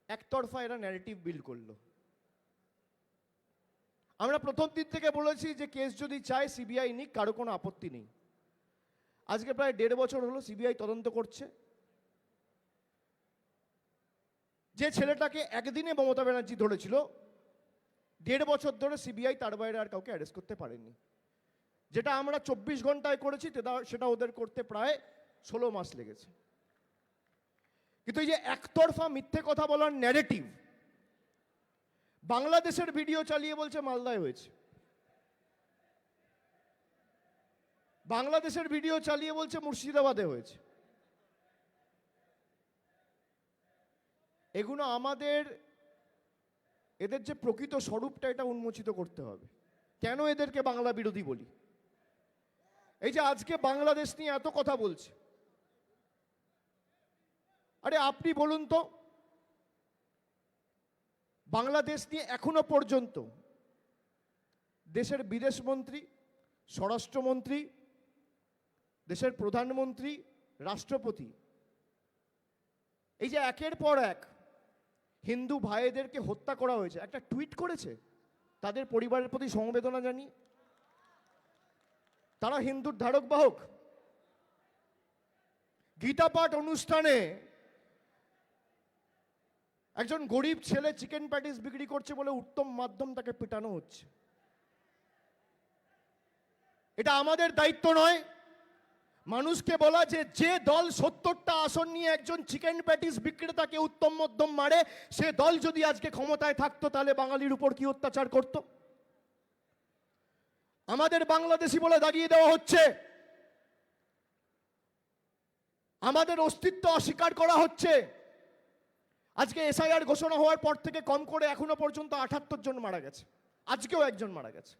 একতরফা এরা ন্যারেটিভ বিল্ড করলো। আমরা প্রথম দিন থেকে বলেছি যে কেস যদি চায় সিবিআই নিক, কারো কোনো আপত্তি নেই। আজকে প্রায় 1.5 বছর হলো সিবিআই তদন্ত করছে। যে ছেলেটাকে একদিনে মমতা ব্যানার্জি ধরেছিল, 1.5 বছর ধরে সিবিআই তার বাইরে আর কাউকে অ্যারেস্ট করতে পারেনি। যেটা আমরা 24 ঘন্টায় করেছি, সেটা ওদের করতে প্রায় 16 মাস লেগেছে। কিন্তু এই যে একতরফা মিথ্যে কথা বলার ন্যারেটিভ, বাংলাদেশের ভিডিও চালিয়ে বলছে মালদায় হয়েছে, বাংলাদেশের ভিডিও চালিয়ে বলছে মুর্শিদাবাদে হয়েছে। এগুলো আমাদের, এদের যে প্রকৃত স্বরূপটা, এটা উন্মোচিত করতে হবে। কেন এদেরকে বাংলা বিরোধী বলি? এই যে আজকে বাংলাদেশ নিয়ে এত কথা বলছে, আরে আপনি বলুন তো, বাংলাদেশ নিয়ে এখনো পর্যন্ত দেশের বিদেশমন্ত্রী, স্বরাষ্ট্রমন্ত্রী, দেশের প্রধানমন্ত্রী, রাষ্ট্রপতি, এই যে একের পর এক হিন্দু ভাইদেরকে হত্যা করা হয়েছে, একটা টুইট করেছে তাদের পরিবারের প্রতি সমবেদনা জানিয়ে? তারা হিন্দুর ধারক বাহক। গীতা পাঠ অনুষ্ঠানে একজন গরিব ছেলে চিকেন প্যাটিস বিক্রি করছে বলে উত্তম মাধ্যম তাকে পেটানো হচ্ছে। এটা আমাদের দায়িত্ব নয় মানুষকে বলা যে যে দল 70টা আসন নিয়ে একজন চিকেন প্যাটিস বিক্রেতাকে উত্তম মধ্যম মারে, সে দল যদি আজকে ক্ষমতায় থাকতো তাহলে বাঙালির উপর কি অত্যাচার করত? আমাদের বাংলাদেশি বলে দাগিয়ে দেওয়া হচ্ছে, আমাদের অস্তিত্ব অস্বীকার করা হচ্ছে। আজকে এসআইআর ঘোষণা হওয়ার পর থেকে কম করে এখনো পর্যন্ত 78 জন মারা গেছে, আজকেও একজন মারা গেছে।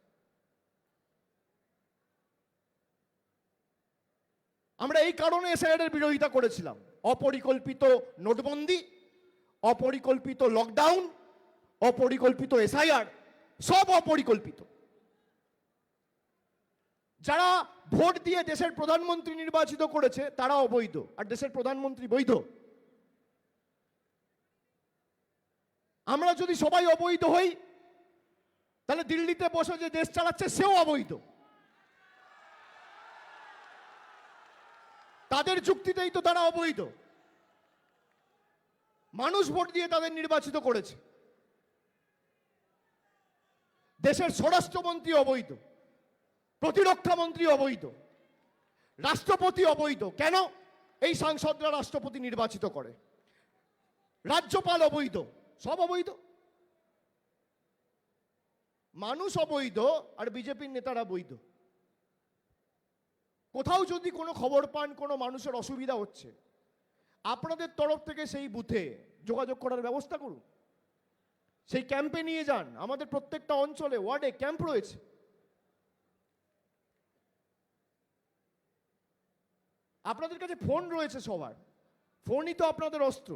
আমরা এই কারণে এসআইআর এর বিরোধিতা করেছিলাম। অপরিকল্পিত নোটবন্দি, অপরিকল্পিত লকডাউন, অপরিকল্পিত এসআইআর, সব অপরিকল্পিত। যারা ভোট দিয়ে দেশের প্রধানমন্ত্রী নির্বাচিত করেছে তারা অবৈধ, আর দেশের প্রধানমন্ত্রী বৈধ। আমরা যদি সবাই অবৈধ হই তাহলে দিল্লিতে বসে যে দেশ চালাচ্ছে সেও অবৈধ। তাদের যুক্তিতেই তো তারা অবৈধ। মানুষ ভোট দিয়ে তাদের নির্বাচিত করেছে। দেশের স্বরাষ্ট্রমন্ত্রী অবৈধ, প্রতিরক্ষা মন্ত্রী অবৈধ, রাষ্ট্রপতি অবৈধ। কেন? এই সাংসদরা রাষ্ট্রপতি নির্বাচিত করে। রাজ্যপাল অবৈধ, সব অবৈধ। মানুষ অবৈধ আর বিজেপির নেতারা বৈধ। কোথাও যদি কোনো খবর পান কোনো মানুষের অসুবিধা হচ্ছে, আপনাদের তরফ থেকে সেই বুথে যোগাযোগ করার ব্যবস্থা করুন, সেই ক্যাম্পে নিয়ে যান। আমাদের প্রত্যেকটা অঞ্চলে ওয়ার্ডে ক্যাম্প রয়েছে। আপনাদের কাছে ফোন রয়েছে সবার, ফোনই তো আপনাদের অস্ত্র।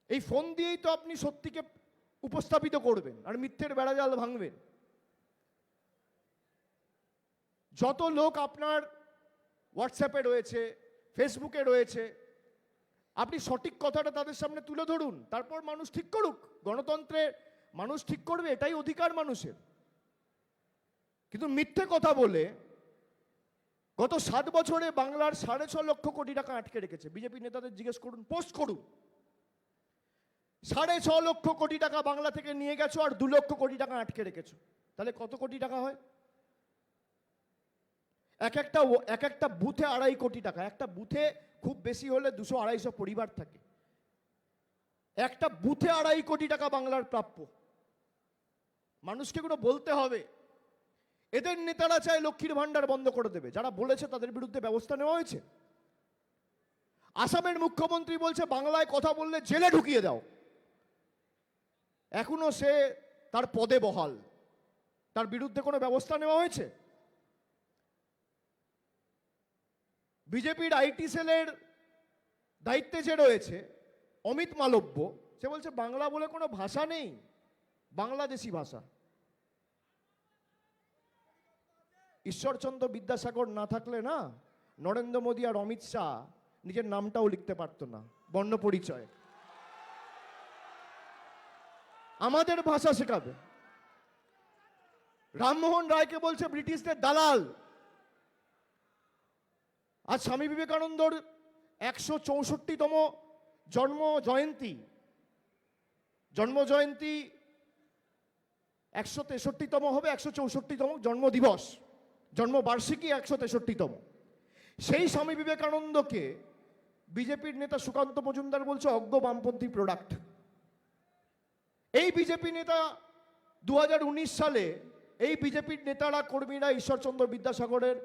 এই ফোন দিয়েই তো আপনি সত্যিকে উপস্থাপিত করবেন আর মিথ্যের বেড়াজাল ভাঙবেন। যত লোক আপনার হোয়াটসঅ্যাপে রয়েছে, ফেসবুকে রয়েছে, আপনি সঠিক কথাটা তাদের সামনে তুলে ধরুন, তারপর মানুষ ঠিক করুক। গণতন্ত্রে মানুষ ঠিক করবে, এটাই অধিকার মানুষের। কিন্তু মিথ্যে কথা বলে গত 7 বছরে বাংলার 6.5 লক্ষ কোটি টাকা আটকে রেখেছে। বিজেপি নেতাদের জিজ্ঞেস করুন, পোস্ট করুন। 6.5 লক্ষ কোটি টাকা বাংলা থেকে নিয়ে গেছো আর 2 লক্ষ কোটি টাকা আটকে রেখেছো, তাহলে কত কোটি টাকা হয়? এক একটা বুথে 2.5 কোটি টাকা। একটা বুথে খুব বেশি হলে 200-250 পরিবার থাকে। একটা বুথে 2.5 কোটি টাকা বাংলার প্রাপ্য। মানুষকে এগুলো বলতে হবে। এদের নেতারা চায় লক্ষ্মীর ভান্ডার বন্ধ করে দেবে। যারা বলেছে তাদের বিরুদ্ধে ব্যবস্থা নেওয়া হয়েছে। আসামের মুখ্যমন্ত্রী বলছে বাংলায় কথা বললে জেলে ঢুকিয়ে দাও। এখনো সে তার পদে বহাল, তার বিরুদ্ধে কোনো ব্যবস্থা নেওয়া হয়েছে? বিজেপির আইটি সেলের দায়িত্বে যে রয়েছে অমিত মালব্য, সে বলছে বাংলা বলে কোনো ভাষা নেই, বাংলাদেশি ভাষা। ঈশ্বরচন্দ্র বিদ্যাসাগর না থাকলে না নরেন্দ্র মোদী আর অমিত শাহ নিজের নামটাও লিখতে পারতো না, বর্ণ পরিচয়। আমাদের ভাষা শেখাবে। রামমোহন রায়কে বলছে ব্রিটিশদের দালাল। আজ স্বামী বিবেকানন্দর 164তম জন্ম জয়ন্তী 163তম হবে, 164তম জন্মদিবস, জন্মবার্ষিকী 163তম। সেই স্বামী বিবেকানন্দকে বিজেপির নেতা সুকান্ত মজুমদার বলছে অজ্ঞ বামপন্থী প্রোডাক্ট। এই বিজেপি নেতা 2019 সালে এই বিজেপির নেতারা কর্মীরা ঈশ্বরচন্দ্র বিদ্যাসাগরের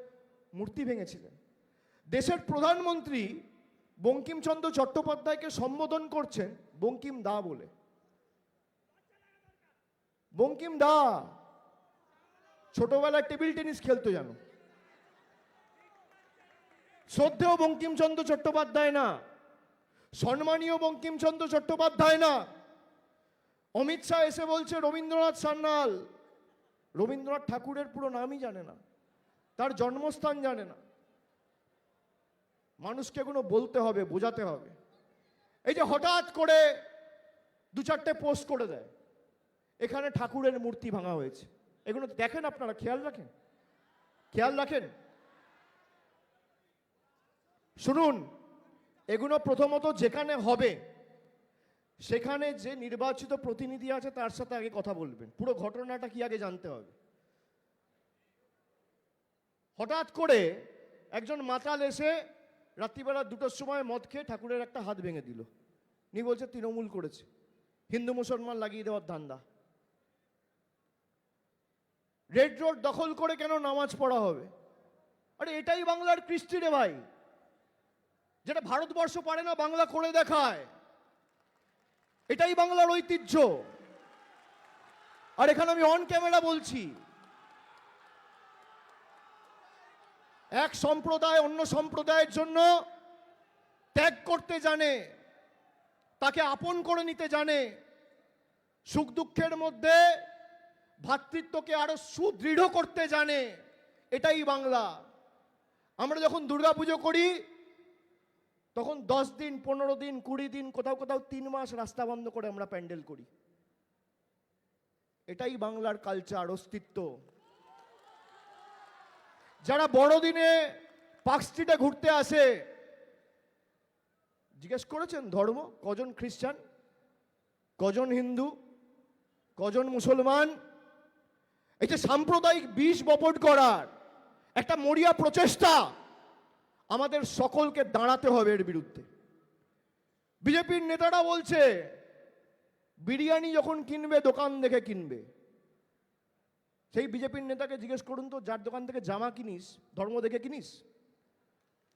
মূর্তি ভেঙেছিলেন। দেশের প্রধানমন্ত্রী বঙ্কিমচন্দ্র চট্টোপাধ্যায়কে সম্বোধন করছেন বঙ্কিম দা বলে। বঙ্কিম দা ছোটবেলায় টেবিল টেনিস খেলতো জানো। শ্রদ্ধেয় বঙ্কিমচন্দ্র চট্টোপাধ্যায় না, সম্মানীয় বঙ্কিমচন্দ্র চট্টোপাধ্যায় না। অমিত শাহ এসে বলছে রবীন্দ্রনাথ সান্যাল। রবীন্দ্রনাথ ঠাকুরের পুরো নামই জানে না, তার জন্মস্থান জানে না। মানুষকে এগুলো বলতে হবে, বোঝাতে হবে। এই যে হঠাৎ করে 2-4টে পোস্ট করে দেয় এখানে ঠাকুরের মূর্তি ভাঙা হয়েছে, এগুলো দেখেন আপনারা, খেয়াল রাখেন, খেয়াল রাখেন। শুনুন, এগুলো প্রথমত যেখানে হবে সেখানে যে নির্বাচিত প্রতিনিধি আছে তার সাথে আগে কথা বলবেন। পুরো ঘটনাটা কি আগে জানতে হবে। হঠাৎ করে একজন মাতাল এসে রাত্রিবেলা 2টোর সময় মদ খেয়ে ঠাকুরের একটা হাত ভেঙে দিল। নিয়ে বলছে তৃণমূল করেছে, হিন্দু মুসলমান লাগিয়ে দেওয়ার ধান্দা। রেড রোড দখল করে কেন নামাজ পড়া হবে? আরে এটাই বাংলার কৃষ্টি রে ভাই, যেটা ভারতবর্ষ পারে না বাংলা করে দেখায়। এটাই বাংলার ঐতিহ্য। আর এখানে আমি অন ক্যামেরা বলছি, এক সম্প্রদায় অন্য সম্প্রদায়ের জন্য ত্যাগ করতে জানে, তাকে আপন করে নিতে জানে, সুখ দুঃখের মধ্যে ভ্রাতৃত্বকে আরো সুদৃঢ় করতে জানে। এটাই বাংলা। আমরা যখন দুর্গাপুজো করি তখন 10 দিন, 15 দিন, 20 দিন, কোথাও কোথাও 3 মাস রাস্তা বন্ধ করে আমরা প্যান্ডেল করি। এটাই বাংলার কালচার, অস্তিত্ব। যারা বড়দিনে পার্ক স্ট্রিটে ঘুরতে আসে, জিজ্ঞেস করেছেন ধর্ম কজন? খ্রিস্টান কজন? হিন্দু কজন? মুসলমান? এই যে সাম্প্রদায়িক বিষ বপন করার একটা মরিয়া প্রচেষ্টা, আমাদের সকলকে দাঁড়াতে হবে এর বিরুদ্ধে। বিজেপির নেতারা বলছে বিরিয়ানি যখন কিনবে দোকান দেখে কিনবে। সেই বিজেপির নেতাকে জিজ্ঞেস করুন তো, যার দোকান থেকে জামা কিনিস ধর্ম দেখে কিনিস?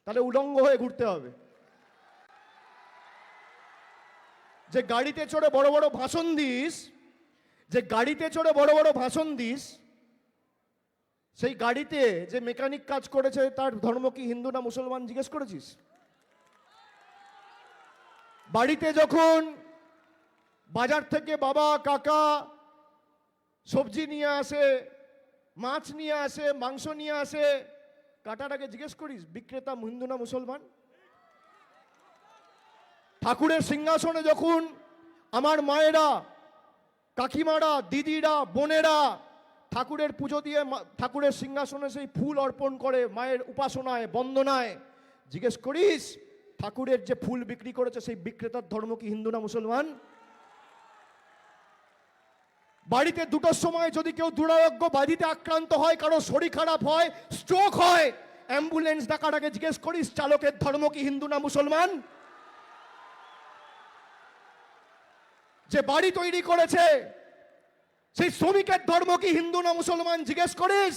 তাহলে উলঙ্গ হয়ে ঘুরতে হবে। যে গাড়িতে চড়ে বড় বড় ভাষণ দিস, যে গাড়িতে চড়ে বড় বড় ভাষণ দিস, সেই গাড়িতে যে মেকানিক কাজ করেছে তার ধর্ম কি হিন্দু না মুসলমান জিজ্ঞেস করেছিস? বাড়িতে যখন বাজার থেকে বাবা কাকা সবজি নিয়ে আসে, মাছ নিয়ে আসে, মাংস নিয়ে আসে, কাটাটাকে জিজ্ঞেস করিস বিক্রেতা হিন্দু না মুসলমান? ঠাকুরের সিংহাসনে যখন আমার মায়েরা, কাকিমারা, দিদিরা, বোনেরা ঠাকুরের পুজো দিয়ে ঠাকুরের সিংহাসনে সেই ফুল অর্পণ করে মায়ের উপাসনায়, বন্দনায়, জিজ্ঞেস করিস ঠাকুরের যে ফুল বিক্রি করেছে সেই বিক্রেতার ধর্ম কি হিন্দু না মুসলমান? বাড়িতে 2টোর সময় যদি কেউ দুরারোগ্য ব্যাধিতে আক্রান্ত হয়, কারো শরীর খারাপ হয়, স্ট্রোক হয়, অ্যাম্বুলেন্স ডাকার আগে জিজ্ঞেস করিস চালকের ধর্ম কি হিন্দু না মুসলমান? যে বাড়ি তৈরি করেছে সেই শ্রমিকের ধর্ম কি হিন্দু না মুসলমান জিজ্ঞেস করিস?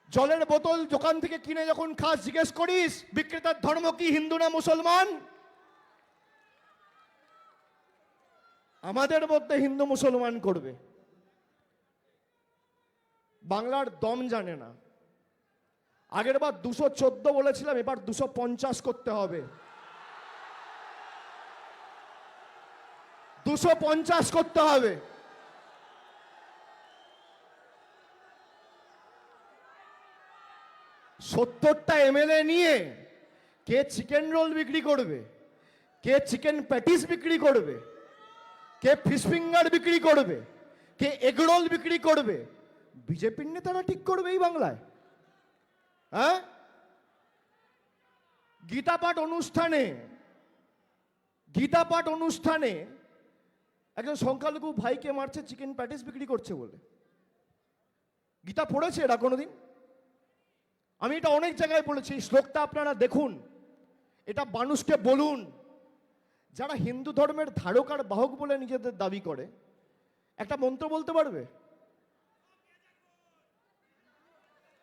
জলের বোতল দোকান থেকে কিনে যখন খাস জিজ্ঞেস করিস বিক্রেতার ধর্ম কি হিন্দু না মুসলমান? আমাদের মধ্যে হিন্দু মুসলমান করবে, বাংলার দম জানে না। আগের বার 214 বলেছিলাম, এবার 250 করতে হবে। 250 করতে হবে। সত্তরটা এমএলএ নিয়ে কে চিকেন রোল বিক্রি করবে, কে চিকেন প্যাটিস বিক্রি করবে, কে ফিশ ফিঙ্গার বিক্রি করবে, কে এগ রোল বিক্রি করবে? বিজেপির নেতারা ঠিক করবে এই বাংলায়? হ্যাঁ, গীতা পাঠ অনুষ্ঠানে একজন সংখ্যালঘু ভাইকে মারছে চিকেন প্যাটিস বিক্রি করছে বলে। গীতা পড়েছে এরা কোনোদিন? আমি এটা অনেক জায়গায় বলেছি, এই শ্লোকটা আপনারা দেখুন, এটা মানুষকে বলুন। যারা হিন্দু ধর্মের ধারক আর বাহক বলে নিজেদের দাবি করে, একটা মন্ত্র বলতে পারবে?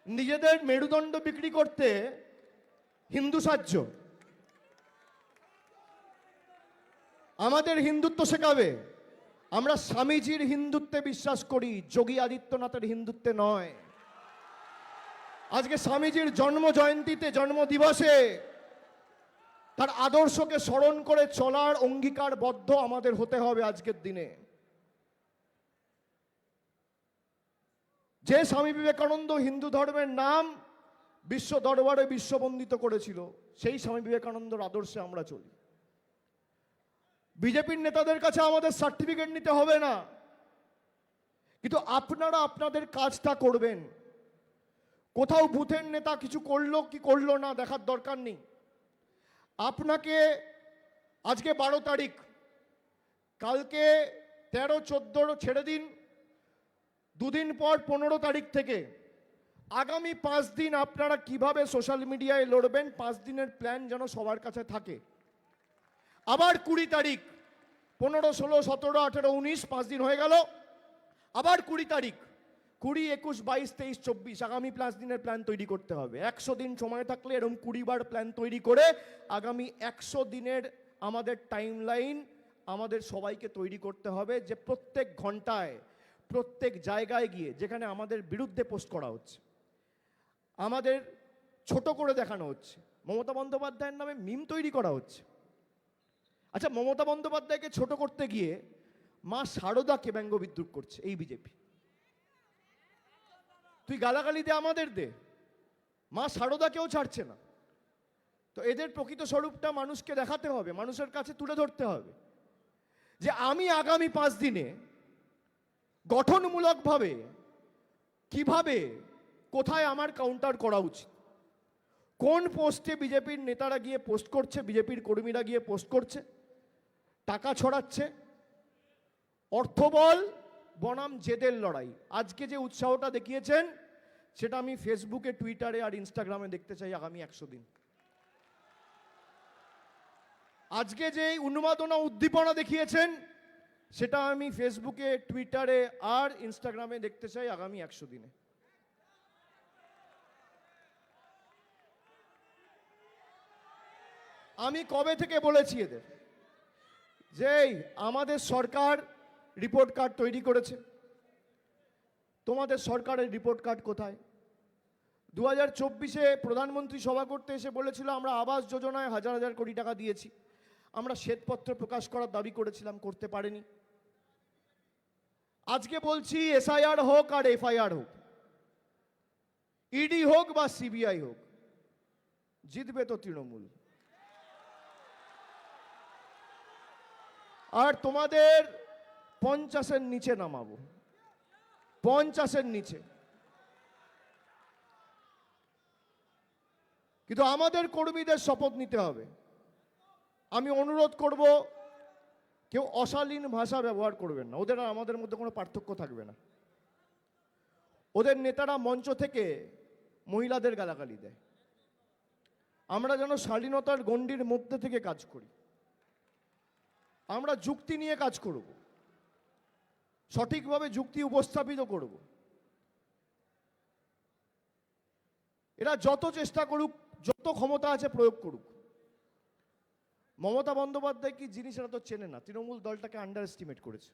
নিজেদের মেরুদণ্ড বিক্রি করতে হিন্দু সাহায্য, আমাদের হিন্দুত্ব শেখাবে। আমরা স্বামীজির হিন্দুত্বে বিশ্বাস করি, যোগী আদিত্যনাথের হিন্দুত্বে নয়। আজকে স্বামীজির জন্ম জয়ন্তীতে, জন্ম দিবসে তার আদর্শকে স্মরণ করে চলার অঙ্গীকারবদ্ধ আমাদের হতে হবে আজকের দিনে। যে স্বামী বিবেকানন্দ হিন্দু ধর্মের নাম বিশ্ব দরবারে বিশ্ববন্দিত করেছিল, সেই স্বামী বিবেকানন্দর আদর্শে আমরা চলি। বিজেপির নেতাদের কাছে আমাদের সার্টিফিকেট নিতে হবে না, কিন্তু আপনারা আপনাদের কাজটা করবেন। কোথাও বুথের নেতা কিছু করলো কি করলো না দেখার দরকার নেই। আপনাকে আজকে 12 তারিখ, কালকে 13, 14 ছেড়ে দিন, দুদিন পর 15 তারিখ থেকে আগামী 5 দিন আপনারা কিভাবে সোশ্যাল মিডিয়ায় লড়বেন, 5 দিনের প্ল্যান যেন সবার কাছে থাকে। আবার 20 তারিখ, 15, 16, 17, 18, 19, 5 দিন হয়ে গেল। আবার 20 তারিখ, 20, 21, 22, 23, 24, আগামী 5 দিনের প্ল্যান তৈরি করতে হবে। 100 দিন সময় থাকলে এরকম 20 বার প্ল্যান তৈরি করে আগামী 100 দিনের আমাদের টাইমলাইন আমাদের সবাইকে তৈরি করতে হবে, যে প্রত্যেক ঘন্টায় প্রত্যেক জায়গায় গিয়ে যেখানে আমাদের বিরুদ্ধে পোস্ট করা হচ্ছে, আমাদের ছোট করে দেখানো হচ্ছে, মমতা বন্দ্যোপাধ্যায়ের নামে মিম তৈরি করা হচ্ছে। আচ্ছা, মমতা বন্দ্যোপাধ্যায়কে ছোট করতে গিয়ে মা শারদাকে ব্যঙ্গ বিদ্রুপ করছে এই বিজেপি। তুই গালাগালি দে, আমাদের দে, মা শারদাকেও ছাড়ছে না। তো এদের প্রকৃত স্বরূপটা মানুষকে দেখাতে হবে, মানুষের কাছে তুলে ধরতে হবে, যে আমি আগামী 5 দিনে গঠনমূলকভাবে কিভাবে কোথায় আমার কাউন্টার করা উচিত, কোন পোস্টে বিজেপির নেতারা গিয়ে পোস্ট করছে, বিজেপির কর্মীরা গিয়ে পোস্ট করছে, টাকা ছড়াচ্ছে, অর্থবল বনাম জেদের লড়াই। আজকে যে উৎসাহটা দেখিয়েছেন সেটা আমি ফেসবুকে, টুইটারে আর ইনস্টাগ্রামে দেখতে চাই আগামী 100 দিন। আজকে যে উন্মাদনা উদ্দীপনা দেখিয়েছেন সেটা আমি ফেসবুকে, টুইটারে আর ইনস্টাগ্রামে দেখতে চাই আগামী 100 দিনে। আমি কবে থেকে বলেছি এদের যে আমাদের সরকার রিপোর্ট কার্ড তৈরি করেছে, তোমাদের সরকারের রিপোর্ট কার্ড কোথায়? 2024-এ প্রধানমন্ত্রী সভা করতে এসে বলেছিল আমরা আবাস যোজনায় হাজার হাজার কোটি টাকা দিয়েছি, আমরা শ্বেতপত্র প্রকাশ করার দাবি করেছিলাম, করতে পারেনি। আজকে বলছি এসআইআর হোক আর এফআইআর হোক, ইডি হোক বা সিবিআই হোক, জিতবে তো তৃণমূল। আর তোমাদের 50-এর নিচে নামাবো, 50-এর নিচে। কিন্তু আমাদের কর্মীদের শপথ নিতে হবে। আমি অনুরোধ করব, কেউ অশালীন ভাষা ব্যবহার করবেন না, ওদের আর আমাদের মধ্যে কোনো পার্থক্য থাকবে না। ওদের নেতারা মঞ্চ থেকে মহিলাদের গালাগালি দেয়, আমরা যেন শালীনতার গণ্ডির মধ্যে থেকে কাজ করি। আমরা যুক্তি নিয়ে কাজ করব, সঠিকভাবে যুক্তি উপস্থাপিত করব। এরা যত চেষ্টা করুক, যত ক্ষমতা আছে প্রয়োগ করুক। মমতা বন্দ্যোপাধ্যায় কি জিনিস এরা তো চেনে না, তৃণমূল দলটাকে আন্ডার এস্টিমেট করেছে।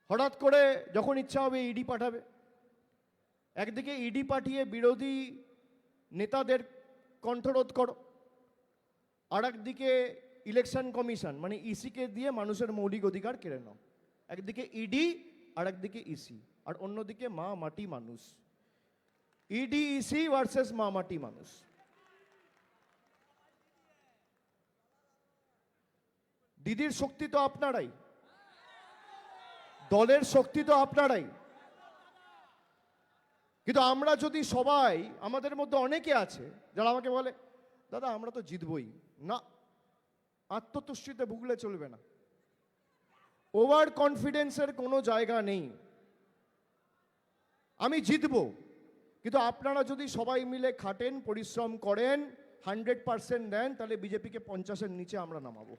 হঠাৎ করে যখন ইচ্ছা হবে ইডি পাঠাবে, একদিকে ইডি পাঠিয়ে বিরোধী নেতাদের কণ্ঠরোধ করো, আর একদিকে ইলেকশন কমিশন মানে ইসিকে দিয়ে মানুষের মৌলিক অধিকার কেড়ে নাও। একদিকে ইডি আর একদিকে ইসি, আর অন্যদিকে মা মাটি মানুষ। ইডি ইসি ভার্সেস মা মাটি মানুষ। দিদির শক্তি তো আপনারাই, দলের শক্তি তো আপনারাই। কিন্তু আমরা যদি সবাই, আমাদের মধ্যে অনেকে আছে যারা আমাকে বলে দাদা আমরা তো জিতবই না, আত্মতুষ্টিতে ভুগলে চলবে না। ওভার কনফিডেন্সের কোনো জায়গা নেই। আমি জিতব, কিন্তু আপনারা যদি সবাই মিলে খাটেন, পরিশ্রম করেন, 100% দেন, তাহলে বিজেপিকে 50-এর নিচে আমরা নামাবো।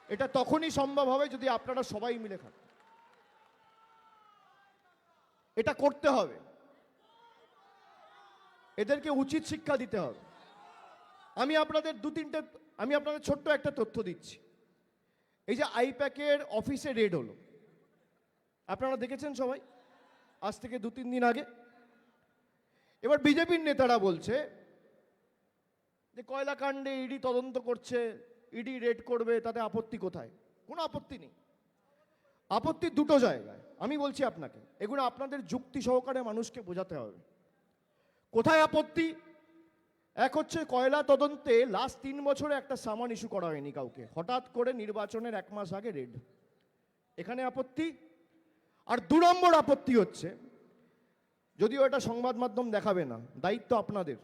এটা তখনই সম্ভব হবে যদি আপনারা সবাই মিলে খাটেন। এটা করতে হবে, এদেরকে উচিত শিক্ষা দিতে হবে। আমি আপনাদের ছোট্ট একটা তথ্য দিচ্ছি। এই যে আইপ্যাকের অফিসে রেড হলো, আপনারা দেখেছেন সবাই, আজ থেকে 2-3 দিন আগে। এবার বিজেপির নেতারা বলছে যে কয়লা কাণ্ডে ইডি তদন্ত করছে, ইডি রেড করবে, তাতে আপত্তি কোথায়? কোনো আপত্তি নেই। আপত্তি দুটো জায়গায়। আমি বলছি আপনাকে, এগুলো আপনাদের যুক্তি সহকারে মানুষকে বোঝাতে হবে কোথায় আপত্তি। এক হচ্ছে কয়লা তদন্তে লাস্ট 3 বছরে একটা সামান ইস্যু করা হয়নি কাউকে, হঠাৎ করে নির্বাচনের 1 মাস আগে রেড, এখানে আপত্তি। আর 2 নম্বর আপত্তি হচ্ছে, যদিও এটা সংবাদ মাধ্যম দেখাবে না, দায়িত্ব আপনাদের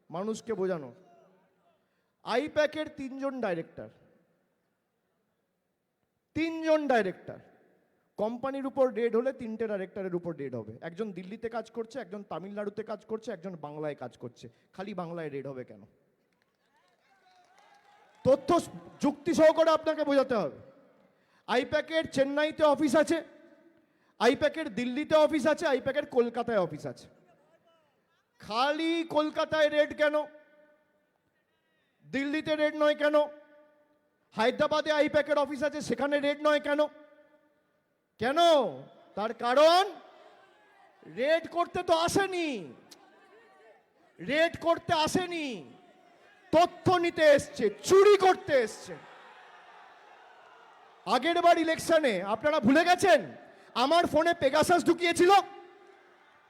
মানুষকে বোঝানো। আইপ্যাকের 3 জন ডাইরেক্টর, কোম্পানির উপর রেড হলে 3টে ডাইরেক্টরের উপর রেড হবে। একজন দিল্লিতে কাজ করছে, একজন তামিলনাড়ুতে কাজ করছে, একজন বাংলায় কাজ করছে। খালি বাংলায় রেড হবে কেন? তথ্য যুক্তি সহকারে আপনাকে বোঝাতে হবে। আইপ্যাকের চেন্নাইতে অফিস আছে, আইপ্যাকের দিল্লিতে অফিস আছে, আইপ্যাকের কলকাতায় অফিস আছে। খালি কলকাতায় রেড কেন? দিল্লিতে রেড নয় কেন? হায়দ্রাবাদে আইপ্যাকের অফিস আছে, সেখানে রেড নয় কেন? কেন? তার কারণ রেড করতে তো আসেনি, রেড করতে আসেনি, তথ্য নিতে এসছে, চুরি করতে এসছে। আগের বার ইলেকশনে আপনারা ভুলে গেছেন আমার ফোনে পেগাসাস ঢুকিয়েছিল?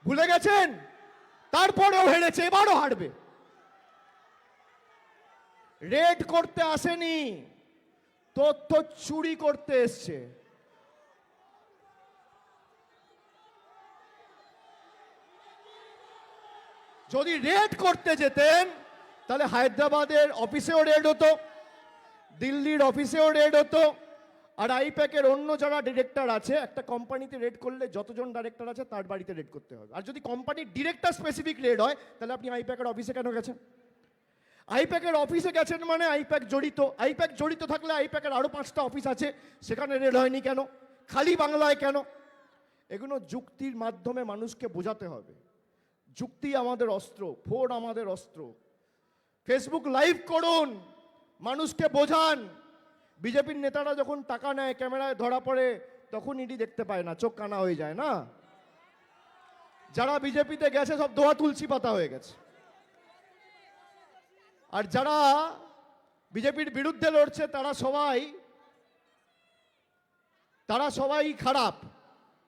ভুলে গেছেন? তারপরেও হেরেছে, এবারও হারবে। রেড করতে আসেনি, তথ্য চুরি করতে এসছে। যদি রেড করতে যেতেন তাহলে হায়দ্রাবাদের অফিসেও রেড হতো, দিল্লির অফিসেও রেড হতো, আর আইপ্যাকের অন্য যারা ডিরেক্টর আছে, একটা কোম্পানিতে রেড করলে যতজন ডাইরেক্টর আছে তার বাড়িতে রেড করতে হবে। আর যদি কোম্পানির ডিরেক্টর স্পেসিফিক রেড হয় তাহলে আপনি আইপ্যাকের অফিসে কেন গেছেন? আইপ্যাকের অফিসে গেছেন মানে আইপ্যাক জড়িত। আইপ্যাক জড়িত থাকলে আইপ্যাকের আরো 5টা অফিস আছে, সেখানে রেড হয়নি কেন? খালি বাংলায় কেন? এগুলো যুক্তির মাধ্যমে মানুষকে বোঝাতে হবে। যুক্তি আমাদের অস্ত্র, ফোন আমাদের অস্ত্র। ফেসবুক লাইভ করুন, মানুষকে বোঝান। বিজেপির নেতারা যখন টাকা নেয়, ক্যামেরায় ধরা পড়ে, তখন ইডি দেখতে পায় না, চোখ কানা হয়ে যায় না? যারা বিজেপিতে গেছে সব দোয়া তুলসী পাতা হয়ে গেছে। আর যারা বিজেপির বিরুদ্ধে লড়ছে তারা সবাই খারাপ,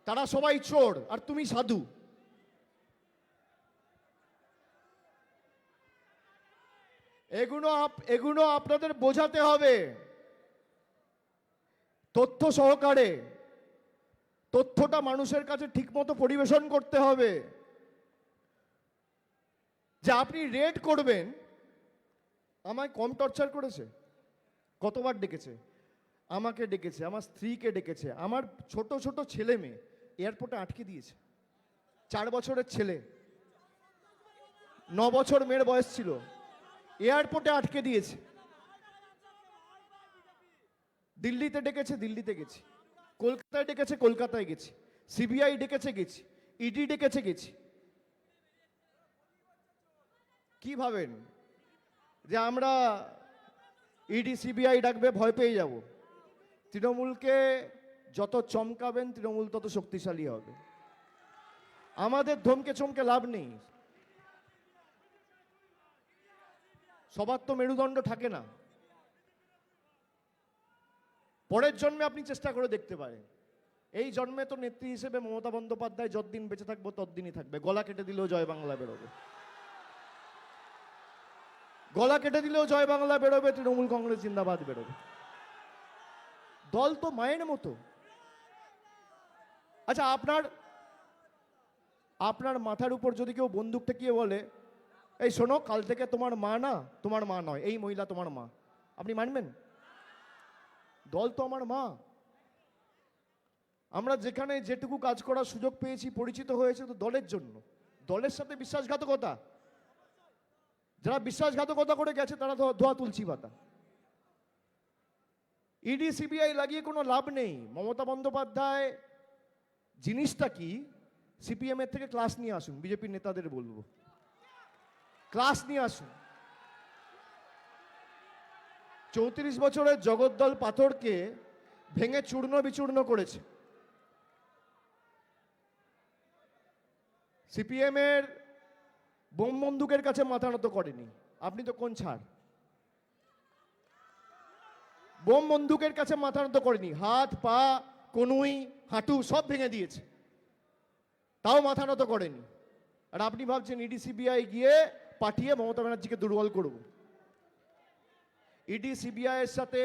তারা সবাই চোর, আর তুমি সাধু। এগুলো আপনাদের বোঝাতে হবে তথ্য সহকারে। তথ্যটা মানুষের কাছে ঠিকমতো পরিবেশন করতে হবে। যে আপনি রেড করবেন, আমায় কম টর্চার করেছে? কতবার ডেকেছে? আমাকে ডেকেছে, আমার স্ত্রীকে ডেকেছে, আমার ছোট ছোট ছেলে মেয়ে এয়ারপোর্টে আটকে দিয়েছে। 4 বছরের ছেলে, 9 বছর মেয়ের বয়স ছিল, এয়ারপোর্টে আটকে দিয়েছে। দিল্লিতে ডেকেছে, দিল্লিতে গেছি। কলকাতায় ডেকেছে, কলকাতায় গেছি। সিবিআই ডেকেছে, গেছি। ইডি ডেকেছে, গেছি। কি ভাবেন যে আমরা ইডি সিবিআই ডাকবে ভয় পেয়ে যাব? তৃণমূলকে যত চমকাবেন তৃণমূল তত শক্তিশালী হবে। আমাদের ধমকে চমকে লাভ নেই। সবার তো মেরুদণ্ড থাকে না। পরের জন্মে আপনি চেষ্টা করে দেখতে পারেন। এই জন্মে তো নেত্রী হিসেবে মমতা বন্দ্যোপাধ্যায় যতদিন বেঁচে থাকবো ততদিনই থাকবে। গলা কেটে দিলেও জয় বাংলা বেরোবে, গলা কেটে দিলেও জয় বাংলা বেরোবে, তৃণমূল কংগ্রেস জিন্দাবাদ বেরোবে। দল তো মায়ের মতো। আচ্ছা, আপনার মাথার উপর যদি কেউ বন্দুক ঠেকিয়ে বলে, এই শোনো, কাল থেকে তোমার মা না, তোমার মা নয়, এই মহিলা তোমার মা, আপনি মানবেন? দল তো আমার মা। আমরা যেখানে যেটুকু কাজ করার সুযোগ পেয়েছি, পরিচিত হয়েছে, তো দলের জন্য। দলের সাথে বিশ্বাসঘাতকতা, যারা বিশ্বাসঘাতকতা করে গেছে তারা ধোয়া তুলসী পাতা। ইডি সিবিআই লাগিয়ে কোনো লাভ নেই। মমতা বন্দ্যোপাধ্যায় জিনিসটা কি, সিপিএম এর থেকে ক্লাস নিয়ে আসুন। বিজেপির নেতাদের বলবো, ক্লাস নিয়ে আসুন। 34 বছরের জগদ্দল পাথরকে ভেঙে চূর্ণ বিচূর্ণ করেছে। সিপিএম এর বোম বন্দুকের কাছে মাথা নত করেনি। আপনি তো কোন ছাড়? বোম বন্দুকের কাছে মাথা নত করেনি। হাত, পা, কনুই, হাঁটু সব ভেঙে দিয়েছে, তাও মাথা নত করেনি। আর আপনি ভাবছেন ইডি সিবিআই গিয়ে পাঠিয়ে মমতা ব্যানার্জিকে দুর্বল করব। ইডি সিবিআই এর সাথে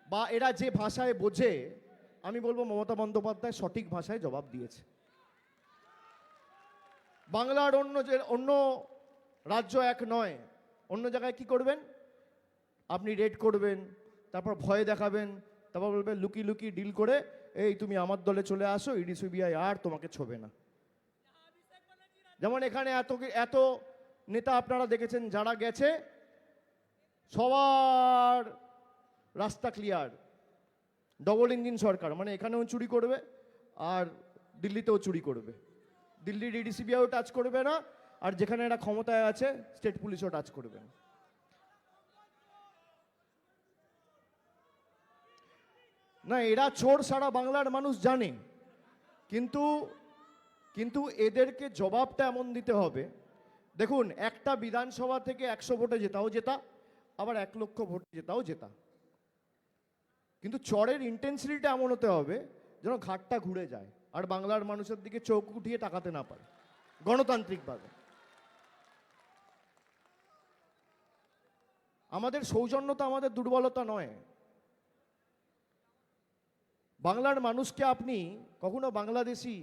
বা এরা যে ভাষায় বোঝে, আমি বলবো মমতা বন্দ্যোপাধ্যায় সঠিক ভাষায় জবাব দিয়েছে। বাংলার অন্য রাজ্য এক নয়। অন্য জায়গায় কি করবেন? আপনি রেড করবেন, তারপর ভয় দেখাবেন, তারপর বলবে লুকি লুকি ডিল করে এই তুমি আমার দলে চলে আসো, ইডি সিবিআই আর তোমাকে ছোবে না। যেমন এখানে এত নেতা আপনারা দেখেছেন যারা গেছে, সবার রাস্তা ক্লিয়ার, ডবল ইঞ্জিন সরকার, মানে এখানেও চুরি করবে আর দিল্লিতেও চুরি করবে। দিল্লির ইডিসিবিআইও টাচ করবে না, আর যেখানে এরা ক্ষমতায় আছে স্টেট পুলিশও টাচ করবে না। না, এরা চোর সারা বাংলার মানুষ জানে, কিন্তু কিন্তু এদেরকে জবাবটা এমন দিতে হবে। দেখুন, একটা বিধানসভা থেকে 100 ভোটে জেতাও জেতা, আবার 1 লক্ষ ভোটে জেতাও জেতা, কিন্তু চরের ইন্টেন্সিটিটা এমন হতে হবে যেন ঘাটটা ঘুরে যায় আর বাংলার মানুষের দিকে চোখ উঠিয়ে তাকাতে না পারে গণতান্ত্রিকভাবে। আমাদের সৌজন্যতা আমাদের দুর্বলতা নয়। বাংলার মানুষকে আপনি কখনো বাংলাদেশি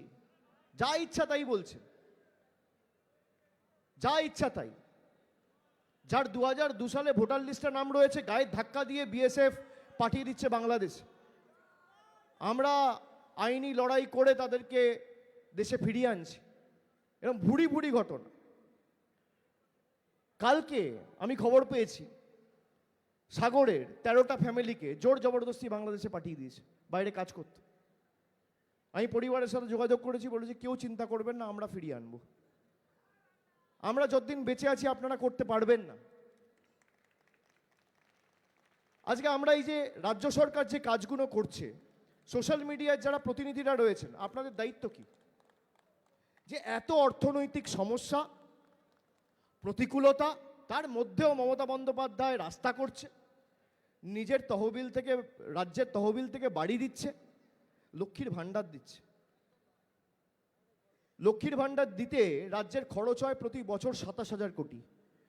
যা ইচ্ছা তাই বলছেন, যা ইচ্ছা তাই। যার 2002 সালে ভোটার লিস্টে নাম রয়েছে, গায়ে ধাক্কা দিয়ে বিএসএফ পাঠিয়ে দিচ্ছে বাংলাদেশ। আমরা আইনি লড়াই করে তাদেরকে দেশে ফিরিয়ে আনছি। এরকম ভুড়ি ভুড়ি ঘটনা। কালকে আমি খবর পেয়েছি সাগরের 13টা ফ্যামিলিকে জোর জবরদস্তি বাংলাদেশে পাঠিয়ে দিয়েছে বাইরে কাজ করতে। আমি পরিবারের সাথে যোগাযোগ করেছি, বলেছি কেউ চিন্তা করবেন না, আমরা ফিরিয়ে আনবো। আমরা যতদিন বেঁচে আছি আপনারা করতে পারবেন না। আজকে আমরা এই যে রাজ্য সরকার যে কাজগুলো করছে, সোশ্যাল মিডিয়ার যারা প্রতিনিধিরা রয়েছেন, আপনাদের দায়িত্ব কি? যে এত অর্থনৈতিক সমস্যা, প্রতিকূলতা, তার মধ্যেও মমতা বন্দ্যোপাধ্যায় রাস্তা করছে, নিজের তহবিল থেকে, রাজ্যের তহবিল থেকে বাড়ি দিচ্ছে, লক্ষ্মীর ভাণ্ডার দিচ্ছে। লক্ষ্মীর ভাণ্ডার দিতে রাজ্যের খরচ হয় প্রতি বছর 27,000 কোটি।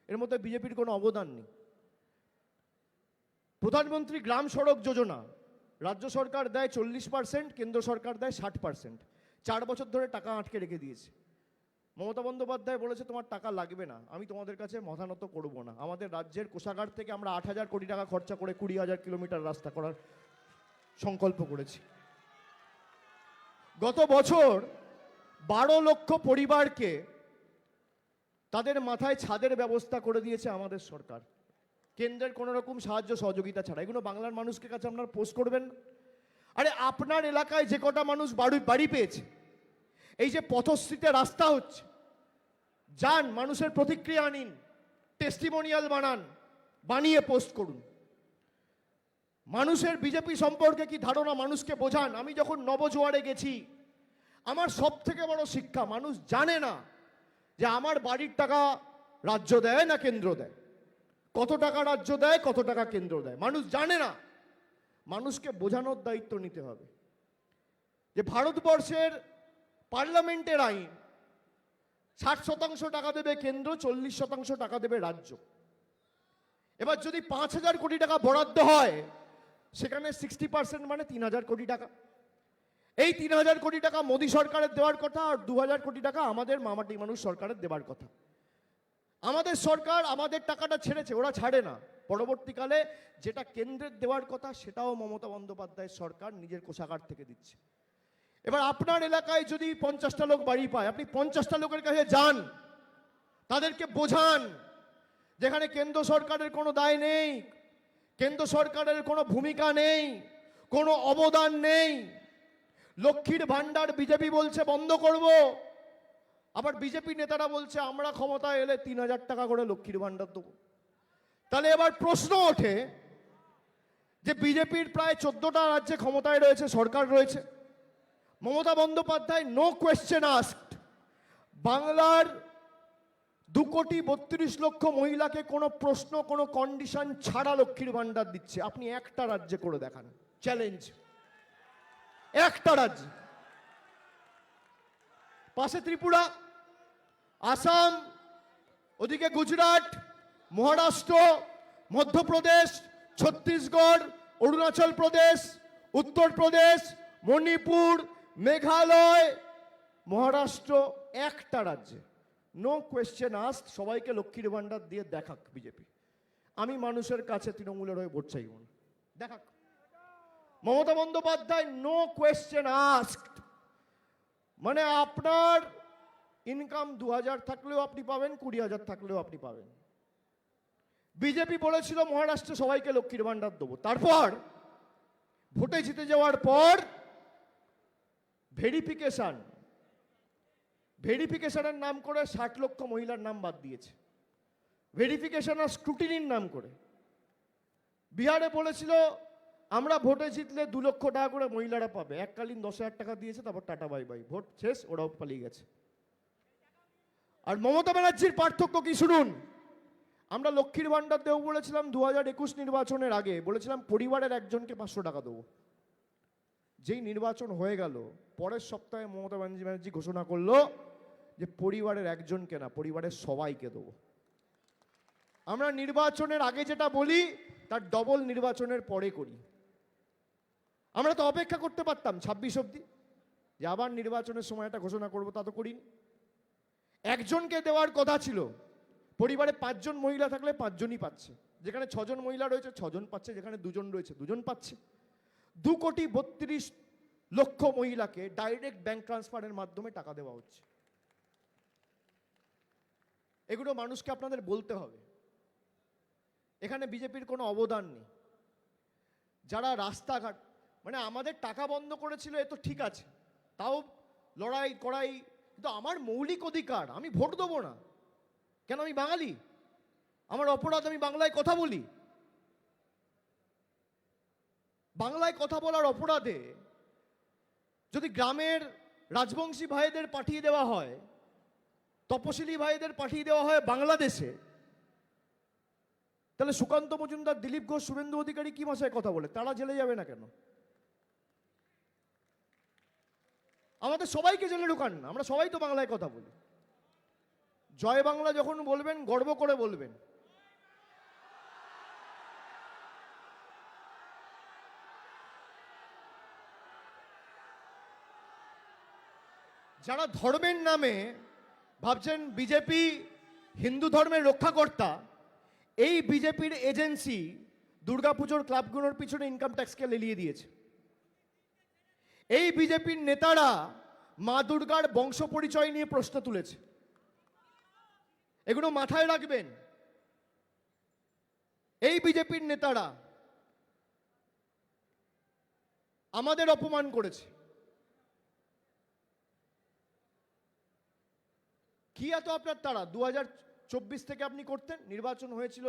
এর মধ্যে বিজেপির কোনো অবদান নেই। প্রধানমন্ত্রী গ্রাম সড়ক যোজনা রাজ্য সরকার দেয় 40%, কেন্দ্র সরকার দেয় 60%। 4 বছর ধরে টাকা আটকে রেখে দিয়েছে। মমতা বন্দ্যোপাধ্যায় বলেছে তোমার টাকা লাগবে না, আমি তোমাদের কাছে মাথা নত করবো না। আমাদের রাজ্যের কোষাগার থেকে আমরা 8,000 কোটি টাকা খরচা করে 20,000 কিলোমিটার রাস্তা করার সংকল্প করেছি। গত বছর 12 লক্ষ পরিবারকে তাদের মাথায় ছাদের ব্যবস্থা করে দিয়েছে আমাদের সরকার, কেন্দ্রের কোনো রকম সাহায্য সহযোগিতা ছাড়া। এগুলো বাংলার মানুষকে কাছে আপনারা পোস্ট করবেন। আরে আপনার এলাকায় যে কটা মানুষ বাড়ি পেয়েছে, এই যে পথশ্রীতে রাস্তা হচ্ছে, যান মানুষের প্রতিক্রিয়া নিন, টেস্টিমোনিয়াল বানান, বানিয়ে পোস্ট করুন। মানুষের বিজেপি সম্পর্কে কি ধারণা মানুষকে বোঝান। আমি যখন নবজোয়ারে গেছি, আমার সব থেকে বড় শিক্ষা, মানুষ জানে না যে আমার বাড়ির টাকা রাজ্য দেয় না কেন্দ্র দেয়, কত টাকা রাজ্য দেয়, কত টাকা কেন্দ্র দেয়, মানুষ জানে না। মানুষকে বোঝানোর দায়িত্ব নিতে হবে যে ভারতবর্ষের পার্লামেন্টের আইন 60% টাকা দেবে কেন্দ্র, 40% টাকা দেবে রাজ্য। এবার যদি 5,000 কোটি টাকা বরাদ্দ হয়, সেখানে 60% মানে 3,000 কোটি টাকা। এই 3,000 কোটি টাকা মোদী সরকারের দেওয়ার কথা, আর 2,000 কোটি টাকা আমাদের মামাটি মানুষ সরকারের দেওয়ার কথা। আমাদের সরকার আমাদের টাকাটা ছেড়েছে, ওরা ছাড়ে না। পরবর্তীকালে যেটা কেন্দ্রের দেওয়ার কথা সেটাও মমতা বন্দ্যোপাধ্যায়ের সরকার নিজের কোষাগার থেকে দিচ্ছে। এবার আপনার এলাকায় যদি 50টা লোক বাড়ি পায়, আপনি 50টা লোকের কাছে যান, তাদেরকে বোঝান যেখানে কেন্দ্র সরকারের কোনো দায় নেই, কেন্দ্র সরকারের কোনো ভূমিকা নেই, কোনো অবদান নেই। লক্ষ্মীর ভাণ্ডার বিজেপি বলছে বন্ধ করব, আবার বিজেপি নেতারা বলছে আমরা ক্ষমতায় এলে 3,000 টাকা করে লক্ষ্মীর ভাণ্ডার দেবো। তাহলে এবার প্রশ্ন ওঠে যে বিজেপির প্রায় 14টা রাজ্যে ক্ষমতায় রয়েছে, সরকার রয়েছে, Mamata Bandyopadhyay no question asked বাংলার 2,32,00,000 মহিলাকে কোনো প্রশ্ন, কোনো কন্ডিশন ছাড়া লক্ষ্মীর ভাণ্ডার দিচ্ছে। আপনি একটা রাজ্যে করে দেখান, চ্যালেঞ্জ, একটা রাজ্য। পাশে ত্রিপুরা, আসাম, ওদিকে গুজরাট, মহারাষ্ট্র, মধ্যপ্রদেশ, ছত্তিশগড়, অরুণাচল প্রদেশ, উত্তরপ্রদেশ, মণিপুর, মেঘালয়, মহারাষ্ট্র, একটা রাজ্যে নো কোয়েশ্চেন আস্কড সবাইকে লক্ষ্মীর ভাণ্ডার দিয়ে দেখাক বিজেপি। আমি মানুষের কাছে তৃণমূলের হয়ে ভোট চাইব না। দেখা Mamata Bandyopadhyay no question asked, মানে আপনার ইনকাম 2000 থাকলেও আপনি পাবেন, 20,000 থাকলেও আপনি পাবেন। বিজেপি বলেছিল মহারাষ্ট্রে সবাইকে লক্ষ্মীর ভান্ডার দেবো, তারপর ভোটে জিতে যাওয়ার পর ভেরিফিকেশনের নাম করে 60 লক্ষ মহিলার নাম বাদ দিয়েছে, ভেরিফিকেশন আর স্ক্রুটিনির নাম করে। বিহারে বলেছিল আমরা ভোটে জিতলে 2 লক্ষ টাকা করে মহিলারা পাবে, এককালীন 10,000 টাকা দিয়েছে, তারপর টাটা বাই বাই, ভোট শেষ, ওরাও পালিয়ে গেছে। আর মমতা ব্যানার্জির পার্থক্য কি শুনুন, আমরা লক্ষ্মীর ভান্ডার দেবো বলেছিলাম 2021 নির্বাচনের আগে, বলেছিলাম পরিবারের একজনকে 500 টাকা দেবো। যেই নির্বাচন হয়ে গেল পরের সপ্তাহে মমতা ব্যানার্জি ঘোষণা করলো যে পরিবারের একজনকে না, পরিবারের সবাইকে দেবো। আমরা নির্বাচনের আগে যেটা বলি তার ডবল নির্বাচনের পরে করি। আমরা তো অপেক্ষা করতে পারতাম 26 অবধি, যে আবার নির্বাচনের সময় একটা ঘোষণা করবো, তা তো করিনি। একজনকে দেওয়ার কথা ছিল, পরিবারে 5 জন মহিলা থাকলে 5 জনই পাচ্ছে, যেখানে 6 জন মহিলা রয়েছে 6 জন পাচ্ছে, যেখানে 2 জন রয়েছে 2 জন পাচ্ছে। 2,32 লক্ষ মহিলাকে ডাইরেক্ট ব্যাংক ট্রান্সফারের মাধ্যমে টাকা দেওয়া হচ্ছে। এগুলো মানুষকে আপনাদের বলতে হবে। এখানে বিজেপির কোনো অবদান নেই। যারা রাস্তাঘাট, মানে আমাদের টাকা বন্ধ করেছিল এ তো ঠিক আছে, তাও লড়াই করাই, কিন্তু আমার মৌলিক অধিকার, আমি ভোট দেবো না কেন? আমি বাঙালি, আমার অপরাধ আমি বাংলায় কথা বলি। বাংলায় কথা বলার অপরাধে যদি গ্রামের রাজবংশী ভাইদের পাঠিয়ে দেওয়া হয়, তপশিলি ভাইদের পাঠিয়ে দেওয়া হয় বাংলাদেশে, তাহলে সুকান্ত মজুমদার, দিলীপ ঘোষ, শুভেন্দু অধিকারী কি ভাষায় কথা বলে? তারা জেলে যাবে না কেন? আমাদের সবাইকে জেলে ঢুকান না, আমরা সবাই তো বাংলায় কথা বলি। জয় বাংলা যখন বলবেন গর্ব করে বলবেন। যারা ধর্মের নামে ভাবছেন বিজেপি হিন্দু ধর্মের রক্ষাকর্তা, এই বিজেপির এজেন্সি দুর্গাপুজোর ক্লাবগুলোর পিছনে ইনকাম ট্যাক্সকে লেলিয়ে দিয়েছে। এই বিজেপির নেতারা মা দুর্গার বংশ পরিচয় নিয়ে প্রশ্ন তুলেছে। এগুলো মাথায় রাখবেন। এই বিজেপির নেতারা আমাদের অপমান করেছে। কি এত আপনার তারা? 2024 থেকে আপনি করতেন, নির্বাচন হয়েছিল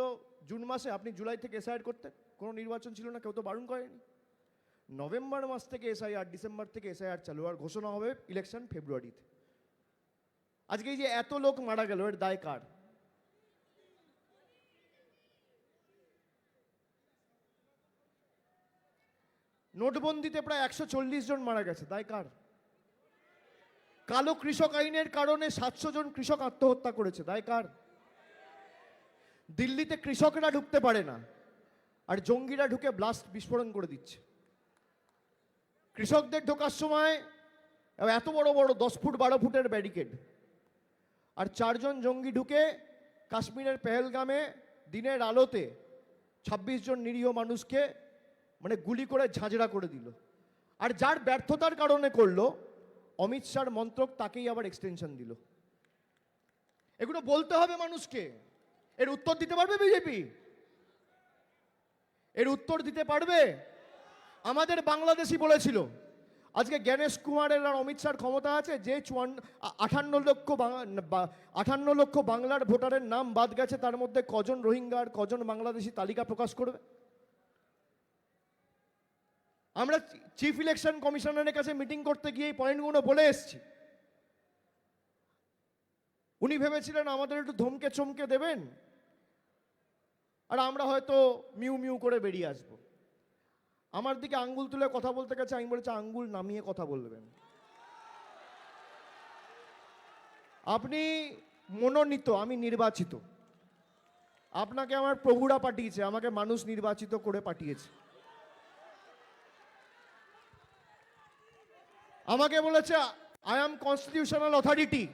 জুন মাসে, আপনি জুলাই থেকে এসআইআর করতেন, কোনো নির্বাচন ছিল না, কেউ তো বারণ করেনি। নভেম্বর মাস থেকে এসআইআর, ডিসেম্বর থেকে এসআইআর চালু, আর ঘোষণা হবে ইলেকশন ফেব্রুয়ারিতে। আজকে এই যে এত লোক মারা গেল, এর দায় কার? নোটবন্দিতে প্রায় 140 জন মারা গেছে, দায় কার? কালো কৃষক আইনের কারণে 700 জন কৃষক আত্মহত্যা করেছে, দায় কার? দিল্লিতে কৃষকরা ঢুকতে পারে না, আর জঙ্গিরা ঢুকে ব্লাস্ট বিস্ফোরণ করে দিচ্ছে। কৃষকদের ঢোকার সময় এত বড় বড় 10 ফুট 12 ফুটের ব্যারিকেড, আর 4 জন জঙ্গি ঢুকে কাশ্মীরের পেহেলগামে দিনের আলোতে 26 জন নিরীহ মানুষকে মানে গুলি করে ঝাঁঝরা করে দিল। আর যার ব্যর্থতার কারণে করলো, অমিত শাহর মন্ত্রক তাকেই আবার এক্সটেনশন দিল। এগুলো বলতে হবে মানুষকে। এর উত্তর দিতে পারবে বিজেপি? এর উত্তর দিতে পারবে? আমাদের বাংলাদেশি বলেছিল, আজকে জ্ঞানেশ কুমারের আর অমিত শাহর ক্ষমতা আছে, যে 58 লক্ষ বাংলার ভোটারের নাম বাদ গেছে, তার মধ্যে কজন রোহিঙ্গা আর কজন বাংলাদেশি তালিকা প্রকাশ করবে। আমরা চিফ ইলেকশন কমিশনারের কাছে মিটিং করতে গিয়ে এই পয়েন্টগুলো বলে এসেছি। উনি ভেবেছিলেন আমাদের একটু ধমকে চমকে দেবেন, আর আমরা হয়তো মিউ মিউ করে বেরিয়ে আসবো। আমার দিকে আঙ্গুল তুলে কথা বলতে গেছে, আমি বলেছি আঙ্গুল নামিয়ে কথা বলবেন। আপনি মনোনীত, আমি নির্বাচিত। আপনাকে আমার প্রভুরা পাঠিয়েছে, আমাকে মানুষ নির্বাচিত করে পাঠিয়েছে। আমাকে বলেছে আই অ্যাম কনস্টিটিউশনাল অথরিটি,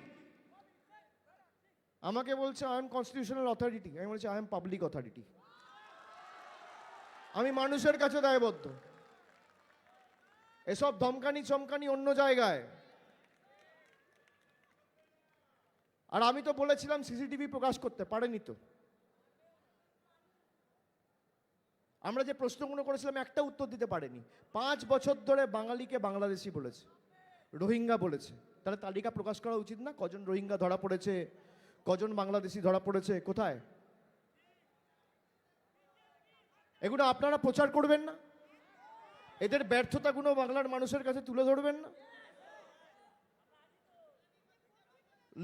আমাকে বলছে আই এম কনস্টিটিউশনাল অথরিটি, আমি বলছি আই এম পাবলিক অথরিটি। আমি মানুষের কাছে দায়বদ্ধ। এসব ধমকানি চমকানি অন্য জায়গায়। আর আমি তো বলেছিলাম সিসিটিভি প্রকাশ করতে পারেনি তো। আমরা যে প্রশ্নগুলো করেছিলাম একটা উত্তর দিতে পারেনি। 5 বছর ধরে বাঙালিকে বাংলাদেশি বলেছে, রোহিঙ্গা বলেছে। তাহলে তালিকা প্রকাশ করা উচিত না? কজন রোহিঙ্গা ধরা পড়েছে, কজন বাংলাদেশি ধরা পড়েছে, কোথায়? এগুলো আপনারা প্রচার করবেন না? এদের ব্যর্থতাগুলো বাংলার মানুষের কাছে তুলে ধরবেন না?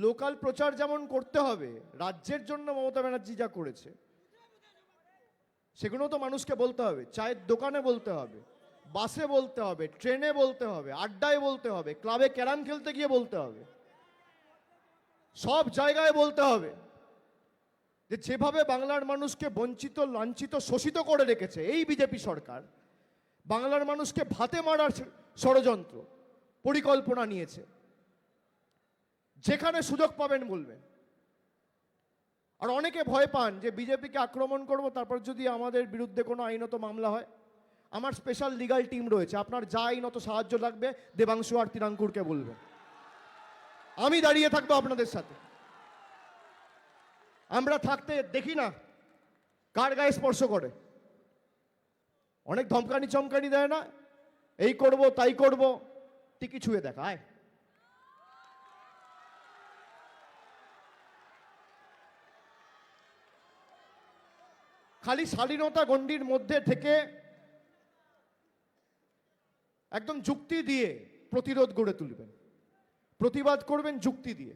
লোকাল প্রচার যেমন করতে হবে, রাজ্যের জন্য মমতা ব্যানার্জি যা করেছে সেগুলো তো মানুষকে বলতে হবে। চায়ের দোকানে বলতে হবে, বাসে বলতে হবে, ট্রেনে বলতে হবে, আড্ডায় বলতে হবে, ক্লাবে ক্যারাম খেলতে গিয়ে বলতে হবে, সব জায়গায় বলতে হবে যে যেভাবে বাংলার মানুষকে বঞ্চিত, লাঞ্ছিত, শোষিত করে রেখেছে এই বিজেপি সরকার, বাংলার মানুষকে ভাতে মারার ষড়যন্ত্র পরিকল্পনা নিয়েছে। যেখানে সুযোগ পাবেন বলবেন। আর অনেকে ভয় পান যে বিজেপিকে আক্রমণ করব, তারপর যদি আমাদের বিরুদ্ধে কোনো আইনত মামলা হয়। আমার স্পেশাল লিগ্যাল টিম রয়েছে, আপনার যা আইনত সাহায্য লাগবে দেবাংশু আর তিরাঙ্কুরকে বলবেন, আমি দাঁড়িয়ে থাকবো আপনাদের সাথে। আমরা থাকতে দেখি না কার গায়ে স্পর্শ করে। অনেক ধমকানি চমকানি দেয় না, এই করব তাই করব, টিকি ছুঁয়ে দেখায়। খালি শালীনতা গণ্ডির মধ্যে থেকে একদম যুক্তি দিয়ে প্রতিরোধ গড়ে তুলবেন, প্রতিবাদ করবেন যুক্তি দিয়ে।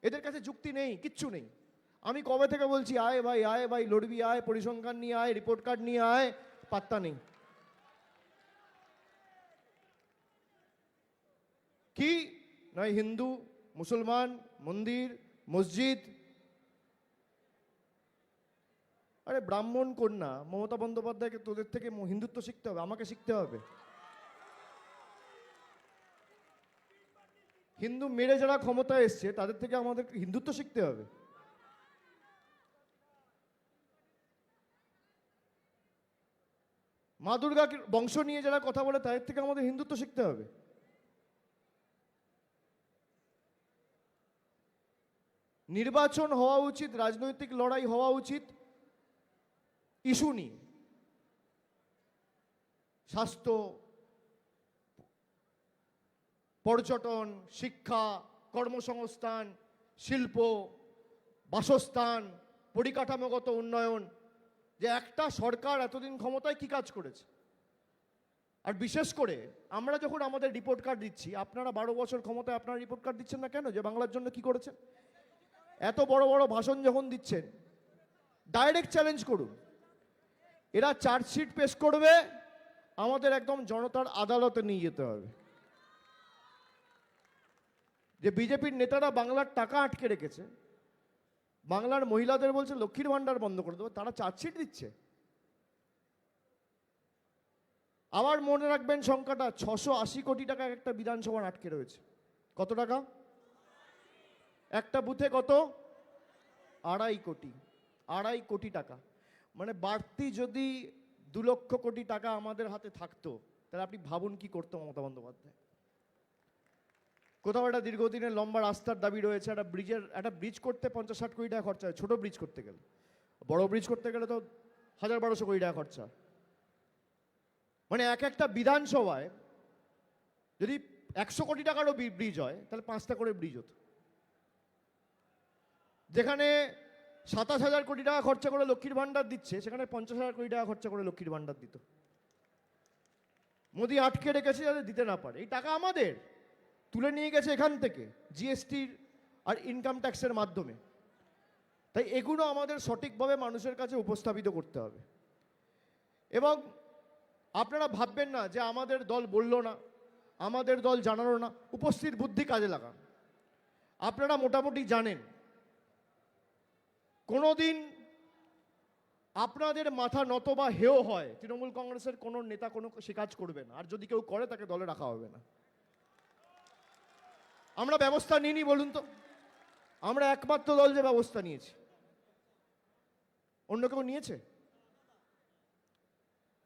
এদের কাছে যুক্তি নেই, কিচ্ছু নেই। আমি কবে থেকে বলছি আয় ভাই লড়বি, আয় পরিসংখ্যান নিয়ে আয়, রিপোর্ট কার্ড নিয়ে আয়, পাত্তা নেই। কি নয় হিন্দু, মুসলমান, মন্দির, মসজিদ। আরে ব্রাহ্মণ কন্যা মমতা বন্দ্যোপাধ্যায়কে তোদের থেকে হিন্দুত্ব শিখতে হবে, আমাকে শিখতে হবে। হিন্দু মেরে যারা ক্ষমতায় এসছে তাদের থেকে আমাদের হিন্দুত্ব শিখতে হবে। মা দুর্গা বংশ নিয়ে যারা কথা বলে তাদের থেকে আমাদের হিন্দুত্ব শিখতে হবে। নির্বাচন হওয়া উচিত, রাজনৈতিক লড়াই হওয়া উচিত ইস্যু নিয়ে। স্বাস্থ্য, পর্যটন, শিক্ষা, কর্মসংস্থান, শিল্প, বাসস্থান, পরিকাঠামোগত উন্নয়ন। যে একটা সরকার এতদিন ক্ষমতায় কি কাজ করেছে। আর বিশেষ করে আমরা যখন আমাদের রিপোর্ট কার্ড দিচ্ছি, আপনারা 12 বছর ক্ষমতায় আপনারা রিপোর্ট কার্ড দিচ্ছেন না কেন? যে বাংলার জন্য কি করেছেন। এত বড় বড় ভাষণ যখন দিচ্ছেন, ডাইরেক্ট চ্যালেঞ্জ করুন। এরা চার্জশিট পেশ করবে, আমাদের একদম জনতার আদালতে নিয়ে যেতে হবে। যে বিজেপির নেতারা বাংলার টাকা আটকে রেখেছে, বাংলার মহিলাদের বলছে লক্ষ্মীর ভান্ডার বন্ধ করে দেবো, তারা চার্জশিট দিচ্ছে। আবার মনে রাখবেন সংখ্যাটা, 680 কোটি টাকা একটা বিধানসভার আটকে রয়েছে। কত টাকা? একটা বুথে কত? 2.5 কোটি। 2.5 কোটি টাকা। মানে বাড়তি যদি 2 লক্ষ কোটি টাকা আমাদের হাতে থাকতো, তাহলে আপনি ভাবুন কি করতো মমতা বন্দ্যোপাধ্যায়। কোথাও একটা দীর্ঘদিনের লম্বা রাস্তার দাবি রয়েছে, একটা ব্রিজ করতে 50-60 কোটি টাকা খরচা হয়, ছোট ব্রিজ করতে গেলে। বড় ব্রিজ করতে গেলে তো 1000-1200 কোটি টাকা খরচা। মানে একটা বিধানসভায় যদি 100 কোটি টাকারও ব্রিজ হয়, তাহলে 5টা করে ব্রিজ হতো। যেখানে 27,000 কোটি টাকা খরচা করে লক্ষ্মীর ভান্ডার দিচ্ছে, সেখানে 50,000 কোটি টাকা খরচা করে লক্ষ্মীর ভান্ডার দিত। মোদি আটকে রেখেছে যাতে দিতে না পারে। এই টাকা আমাদের তুলে নিয়ে গেছে এখান থেকে জিএসটির আর ইনকাম ট্যাক্সের মাধ্যমে। তাই এগুলো আমাদের সঠিকভাবে মানুষের কাছে উপস্থাপিত করতে হবে। এবং আপনারা ভাববেন না যে আমাদের দল বলল না, আমাদের দল জানালো না। উপস্থিত বুদ্ধি কাজে লাগান। আপনারা মোটামুটি জানেন কোনোদিন আপনাদের মাথা নত বা হেয় হয়, তৃণমূল কংগ্রেসের কোনো নেতা কোনো সে কাজ করবে না। আর যদি কেউ করে তাকে দলে রাখা হবে না। আমরা ব্যবস্থা নিইনি বলুন তো? আমরা একমাত্র দল যে ব্যবস্থা নিয়েছি, অন্য কেউ নিয়েছে?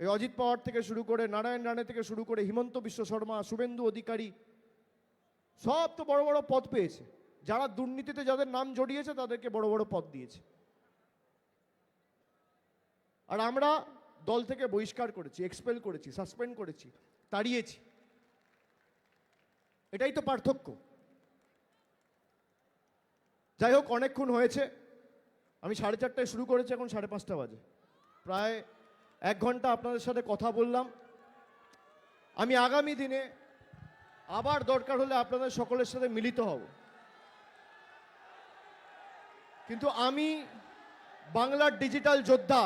এই অজিত পাওয়ার থেকে শুরু করে নারায়ণ রানে থেকে শুরু করে হিমন্ত বিশ্ব শর্মা, শুভেন্দু অধিকারী, সব তো বড় বড় পদ পেয়েছে। যারা দুর্নীতিতে যাদের নাম জড়িয়েছে তাদেরকে বড় বড় পদ দিয়েছে। আর আমরা দল থেকে বহিষ্কার করেছি, এক্সপেল করেছি, সাসপেন্ড করেছি, তাড়িয়েছি। এটাই তো পার্থক্য। যাই হোক, অনেকক্ষণ হয়েছে। আমি 4:30টায় শুরু করেছি, এখন 5:30 বাজে। প্রায় 1 ঘন্টা আপনাদের সাথে কথা বললাম। আমি আগামী দিনে আবার দরকার হলে আপনাদের সকলের সাথে মিলিত হব, কিন্তু আমি বাংলার ডিজিটাল যোদ্ধা।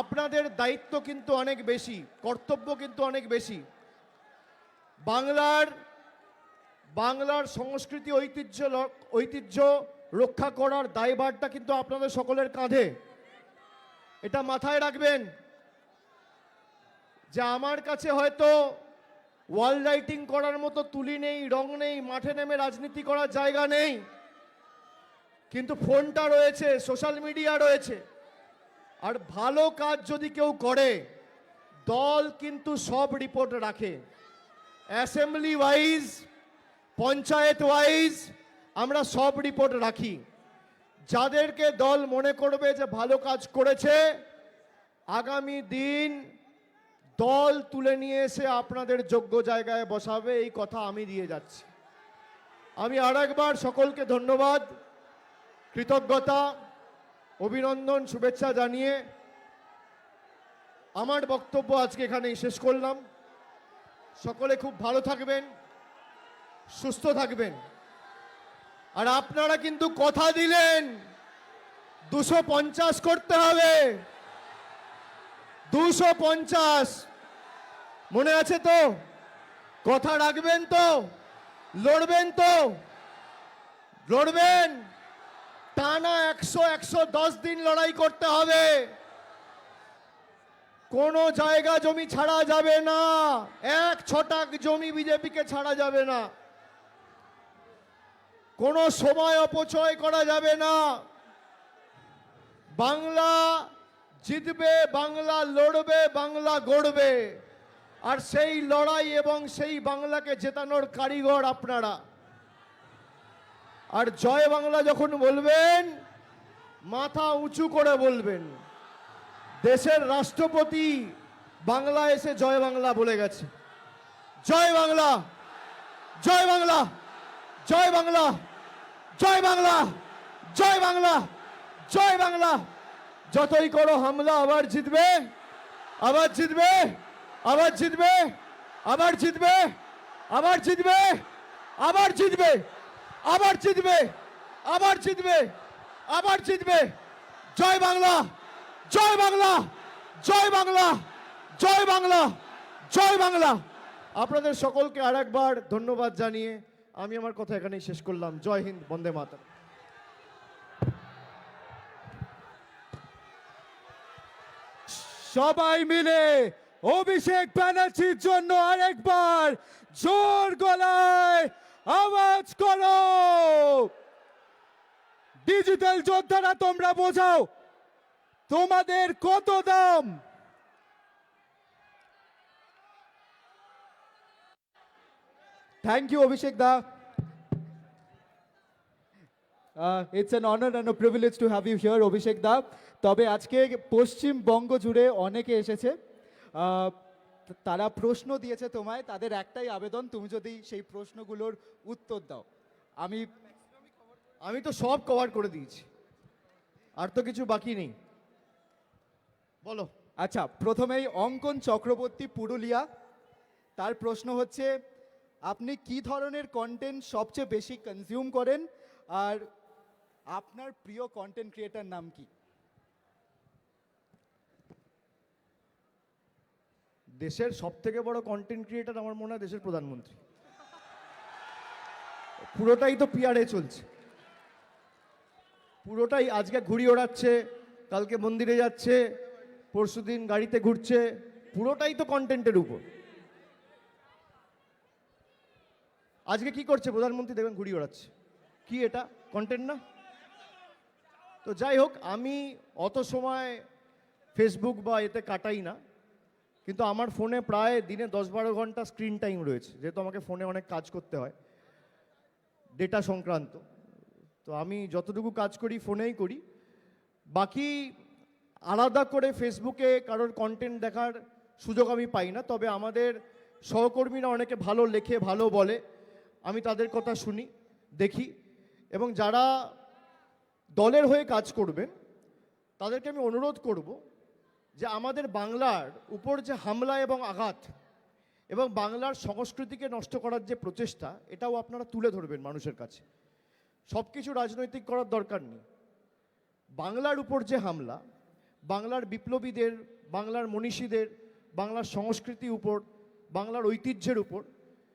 আপনাদের দায়িত্ব কিন্তু অনেক বেশি, কর্তব্য কিন্তু অনেক বেশি। বাংলার সংস্কৃতি ঐতিহ্য রক্ষা করার দায়ভারটা কিন্তু আপনাদের সকলের কাঁধে। এটা মাথায় রাখবেন যে আমার কাছে হয়তো ওয়াল রাইটিং করার মতো তুলি নেই, রং নেই, মাঠে নেমে রাজনীতি করার জায়গা নেই, কিন্তু ফোনটা রয়েছে, সোশ্যাল মিডিয়া রয়েছে। আর ভালো কাজ যদি কেউ করে, দল কিন্তু সব রিপোর্ট রাখে, অ্যাসেম্বলি ওয়াইজ, পঞ্চায়েত ওয়াইজ আমরা সব রিপোর্ট রাখি। যাদেরকে দল মনে করবে যে ভালো কাজ করেছে, আগামী দিন দল তুলে নিয়ে এসে আপনাদের যোগ্য জায়গায় বসাবে, এই কথা আমি দিয়ে যাচ্ছি। আমি আরেকবার সকলকে ধন্যবাদ, কৃতজ্ঞতা, অভিনন্দন, শুভেচ্ছা জানিয়ে আমার বক্তব্য আজকে এখানেই শেষ করলাম। সকলে খুব ভালো থাকবেন, সুস্থ থাকবেন। আর আপনারা কিন্তু কথা দিলেন 250 করতে হবে, 250 মনে আছে তো? কথা রাখবেন তো? লড়বেন তো? লড়বেন? টানা 110 দিন লড়াই করতে হবে। কোনো জায়গা জমি ছাড়া যাবে না, 1 ছটাক জমি বিজেপিকে ছাড়া যাবে না। কোনো সময় অপচয় করা যাবে না। বাংলা জিতবে, বাংলা লড়বে, বাংলা গড়বে। আর সেই লড়াই এবং সেই বাংলাকে জেতানোর কারিগর আপনারা। আর জয় বাংলা যখন বলবেন, মাথা উঁচু করে বলবেন। দেশের রাষ্ট্রপতি বাংলা এসে জয় বাংলা বলে গেছে। জয় বাংলা, জয় বাংলা, জয় বাংলা, জয় বাংলা, জয় বাংলা, জয় বাংলা। যতই করো হামলা, আবার জিতবে, আবার জিতবে, আবার জিতবে, আবার জিতবে, আবার জিতবে, আবার জিতবে, আবার জিতবে, আবার জিতবে, আবার জিতবে। জয় বাংলা, জয় বাংলা, জয় বাংলা, জয় বাংলা, জয় বাংলা। আপনাদের সকলকে আরেকবার ধন্যবাদ জানিয়ে আমি আমার কথা এখানেই শেষ করলাম। জয় হিন্দ, বন্দে মাতরম। সবাই মিলে অভিষেক ব্যানার্জির জন্য আরেকবার জোর গলায় আওয়াজ করো। ডিজিটাল যোদ্ধারা, তোমরা বোঝাও তোমাদের কত দাম। Thank you, Abhishek da. It's an honor and a privilege to have you here, Abhishek da. তবে আজকে পশ্চিমবঙ্গ জুড়ে অনেকে এসেছে, তারা প্রশ্ন দিয়েছে তোমায়। তাদের একটাই আবেদন, তুমি যদি সেই প্রশ্নগুলোর উত্তর দাও। আমি তো সব কভার করে দিয়েছি, আর তো কিছু বাকি নেই। বলো। আচ্ছা, প্রথমেই অঙ্কন চক্রবর্তী, পুরুলিয়া। তার প্রশ্ন হচ্ছে, আপনি কি ধরনের কন্টেন্ট সবচেয়ে বেশি কনজিউম করেন, আর আপনার প্রিয় কন্টেন্ট ক্রিয়েটার নাম কি? দেশের সব থেকে বড় কন্টেন্ট ক্রিয়েটার আমার মনে হয় দেশের প্রধানমন্ত্রী। পুরোটাই তো পিআরএ চলছে, পুরোটাই। আজকে ঘুড়ি ওড়াচ্ছে, কালকে মন্দিরে যাচ্ছে, পরশুদিন গাড়িতে ঘুরছে, পুরোটাই তো কন্টেন্টের উপর। আজকে কি করছে প্রধানমন্ত্রী? দেখবেন ঘুড়ি ওড়াচ্ছে। কি এটা কন্টেন্ট না? তো যাই হোক, আমি অত সময় ফেসবুক বা এতে কাটাই না। কিন্তু আমার ফোনে প্রায় দিনে 10-12 ঘন্টা স্ক্রিন টাইম রয়েছে, যেহেতু আমাকে ফোনে অনেক কাজ করতে হয় ডেটা সংক্রান্ত। তো আমি যতটুকু কাজ করি ফোনেই করি, বাকি আলাদা করে ফেসবুকে কারোর কন্টেন্ট দেখার সুযোগ আমি পাই না। তবে আমাদের সহকর্মীরা অনেকে ভালো লেখে, ভালো বলে, আমি তাদের কথা শুনি, দেখি। এবং যারা দলের হয়ে কাজ করবেন তাদেরকে আমি অনুরোধ করব যে আমাদের বাংলার উপর যে হামলা এবং আঘাত এবং বাংলার সংস্কৃতিকে নষ্ট করার যে প্রচেষ্টা, এটাও আপনারা তুলে ধরবেন মানুষের কাছে। সব কিছু রাজনৈতিক করার দরকার নেই। বাংলার উপর যে হামলা, বাংলার বিপ্লবীদের, বাংলার মনীষীদের, বাংলার সংস্কৃতি উপর, বাংলার ঐতিহ্যের উপর,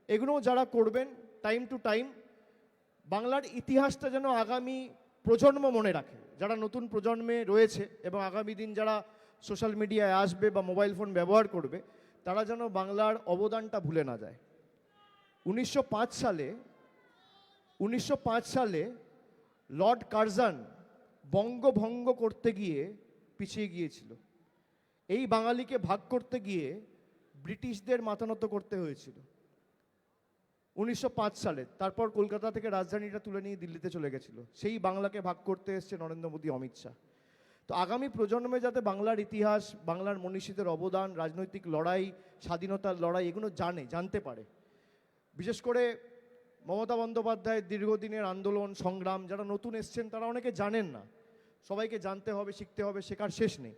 এগুলোও যারা করবেন টাইম টু টাইম, বাংলার ইতিহাসটা যেন আগামী প্রজন্ম মনে রাখে, যারা নতুন প্রজন্মে রয়েছে এবং আগামী দিন যারা সোশ্যাল মিডিয়ায় আসবে বা মোবাইল ফোন ব্যবহার করবে, তারা যেন বাংলার অবদানটা ভুলে না যায়। 1905 সালে লর্ড কার্জন বঙ্গভঙ্গ করতে গিয়ে পিছিয়ে গিয়েছিল। এই বাঙালিকে ভাগ করতে গিয়ে ব্রিটিশদের মাথা নত করতে হয়েছিল 1905 সালে। তারপর কলকাতা থেকে রাজধানীটা তুলে নিয়ে দিল্লিতে চলে গেছিল। সেই বাংলাকে ভাগ করতে এসছে নরেন্দ্র মোদী, অমিত শাহ। তো আগামী প্রজন্মে যাতে বাংলার ইতিহাস, বাংলার মনীষীদের অবদান, রাজনৈতিক লড়াই, স্বাধীনতার লড়াই এগুলো জানতে পারে। বিশেষ করে মমতা বন্দ্যোপাধ্যায়ের দীর্ঘদিনের আন্দোলন সংগ্রাম, যারা নতুন এসছেন তারা অনেকে জানেন না। সবাইকে জানতে হবে, শিখতে হবে, শেখার শেষ নেই।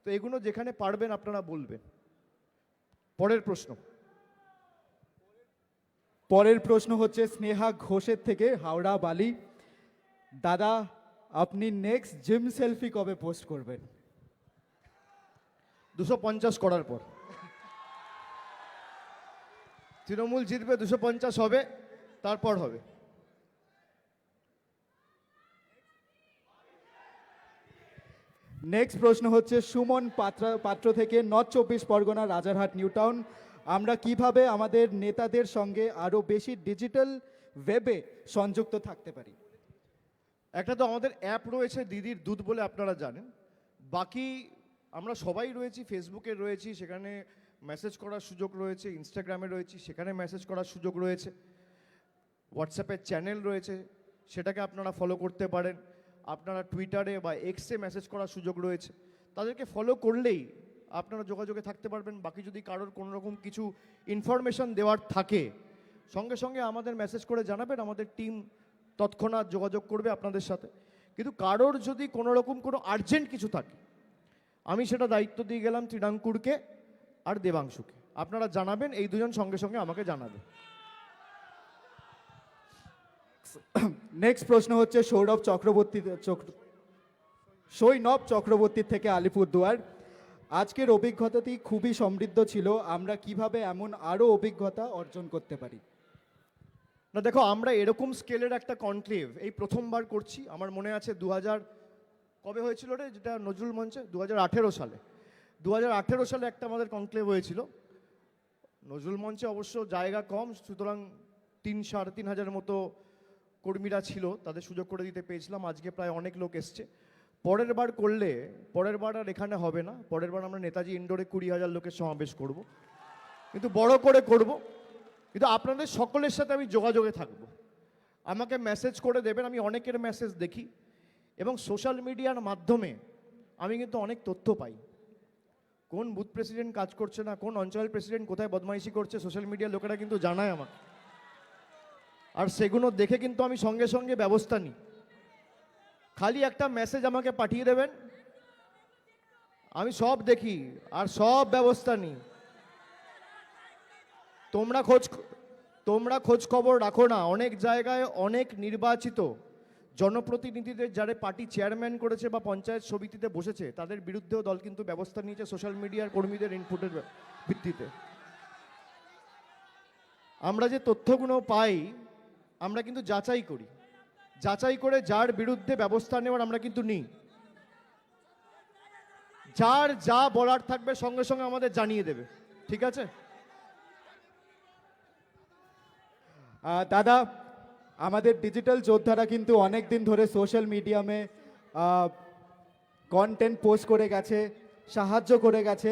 তো এগুলো যেখানে পারবেন আপনারা বলবেন। পরের প্রশ্ন হচ্ছে স্নেহা ঘোষের থেকে, হাওড়া বালি। দাদা, আপনি নেক্সট জিম সেলফি কবে পোস্ট করবেন? 250 করার পর। তৃণমূল জিতবে, 250 হবে, তারপর হবে। নেক্সট প্রশ্ন হচ্ছে সুমন পাত্র থেকে, north 24 Pargana, Rajarhat, new town. আমরা কিভাবে আমাদের নেতাদের সঙ্গে আরো বেশি ডিজিটাল ওয়েবে সংযুক্ত থাকতে পারি? একটা তো আমাদের অ্যাপ রয়েছে দিদির দুধ বলে, আপনারা জানেন। বাকি আমরা সবাই রয়েছি, ফেসবুকে রয়েছি, সেখানে মেসেজ করার সুযোগ রয়েছে, ইনস্টাগ্রামে রয়েছি, সেখানে মেসেজ করার সুযোগ রয়েছে, হোয়াটসঅ্যাপের চ্যানেল রয়েছে, সেটাকে আপনারা ফলো করতে পারেন। আপনারা টুইটারে বা এক্সে মেসেজ করার সুযোগ রয়েছে, তাদেরকে ফলো করলেই আপনারা যোগাযোগে থাকতে পারবেন। বাকি যদি কারোর কোনো রকম কিছু ইনফরমেশন দেওয়ার থাকে, সঙ্গে সঙ্গে আমাদের মেসেজ করে জানাবেন, আমাদের টিম তৎক্ষণাৎ যোগাযোগ করবে আপনাদের সাথে। কিন্তু কারোর যদি কোনো রকম কোনো আর্জেন্ট কিছু থাকে, আমি সেটা দায়িত্ব দিয়ে গেলাম ত্রিনাঙ্কুরকে আর দেবাংশুকে। আপনারা জানাবেন, এই দুজন সঙ্গে সঙ্গে আমাকে জানাবে। নেক্সট প্রশ্ন হচ্ছে সৈনব চক্রবর্তীর থেকে, আলিপুরদুয়ার। আজকের অভিজ্ঞতাটি খুবই সমৃদ্ধ ছিল, আমরা কিভাবে এমন আরো অভিজ্ঞতা অর্জন করতে পারি? না দেখো, আমরা এরকম স্কেলের একটা কনক্লেভ এই প্রথমবার করছি। আমার মনে আছে 2000 কবে হয়েছিল রে, যেটা নজরুল মঞ্চে 2018 সালে। 2018 সালে একটা আমাদের কনক্লেভ হয়েছিল নজরুল মঞ্চে। অবশ্য জায়গা কম, সুতরাং 3-3.5 হাজার মতো কর্মীরা ছিল, তাদের সুযোগ করে দিতে পেরেছিলাম। আজকে প্রায় অনেক লোক এসছে। পরের বার আর এখানে হবে না। পরের বার আমরা নেতাজি ইন্ডোরে 20,000 লোকের সমাবেশ করব, কিন্তু বড় করে করব। কিন্তু আপনাদের সকলের সাথে আমি যোগাযোগে থাকব। আমাকে মেসেজ করে দেবেন, আমি অনেকের মেসেজ দেখি এবং সোশ্যাল মিডিয়ার মাধ্যমে আমি কিন্তু অনেক তথ্য পাই। কোন বুথ প্রেসিডেন্ট কাজ করছে না, কোন অঞ্চল প্রেসিডেন্ট কোথায় বদমাইশি করছে, সোশ্যাল মিডিয়ার লোকেরা কিন্তু জানায় আমাকে। আর সেগুলো দেখে কিন্তু আমি সঙ্গে সঙ্গে ব্যবস্থা নিই। খালি একটা মেসেজ আমাকে পাঠিয়ে দেবেন, আমি সব দেখি আর সব ব্যবস্থা নিই। তোমরা খোঁজ খবর রাখো না, অনেক জায়গায় অনেক নির্বাচিত জনপ্রতিনিধিদের যারা পার্টি চেয়ারম্যান করেছে বা পঞ্চায়েত সমিতিতে বসেছে, তাদের বিরুদ্ধেও দল কিন্তু ব্যবস্থা নিয়েছে সোশ্যাল মিডিয়ার কর্মীদের ইনপুটের ভিত্তিতে। আমরা যে তথ্যগুলো পাই, আমরা কিন্তু যাচাই করে যার বিরুদ্ধে ব্যবস্থা নেওয়ার আমরা কিন্তু নিই। যার যা বলার থাকবে সঙ্গে সঙ্গে আমাদের জানিয়ে দেবে, ঠিক আছে? দাদা, আমাদের ডিজিটাল যোদ্ধারা কিন্তু অনেক দিন ধরে সোশ্যাল মিডিয়ামে কন্টেন্ট পোস্ট করে গেছে, সাহায্য করে গেছে।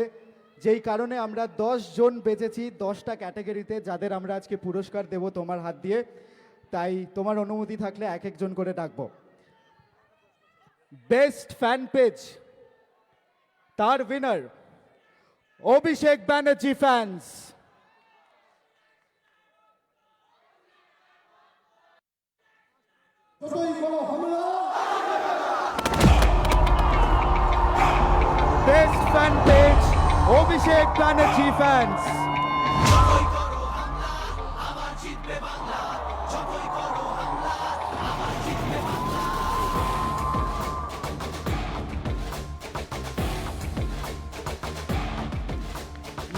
যেই কারণে আমরা 10 জন বেঁচেছি 10টা ক্যাটাগরিতে, যাদের আমরা আজকে পুরস্কার দেব তোমার হাত দিয়ে। তাই তোমার অনুমতি থাকলে এক একজন করে ডাকবো। বেস্ট ফ্যান পেজ, তার winner Abhishek Banerjee fans. Best fan page Abhishek Banerjee fans.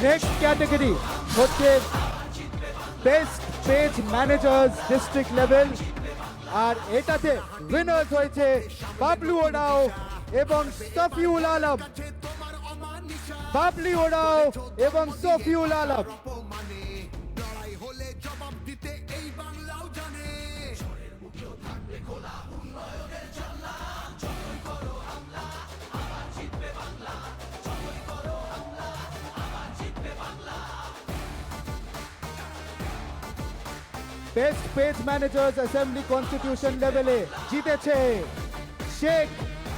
Next category হচ্ছে best page managers district level, আর এটাতে উইনার্স হয়েছে বাবলু ওরাও এবং সফিউল আলম। বাবলি ওরাও এবং সফিউল আলম। অপমানে লড়াই হলে জবাব দিতে এই বাংলাও জানে। Best page managers assembly constitution লেভেলে জিতেছে শেখ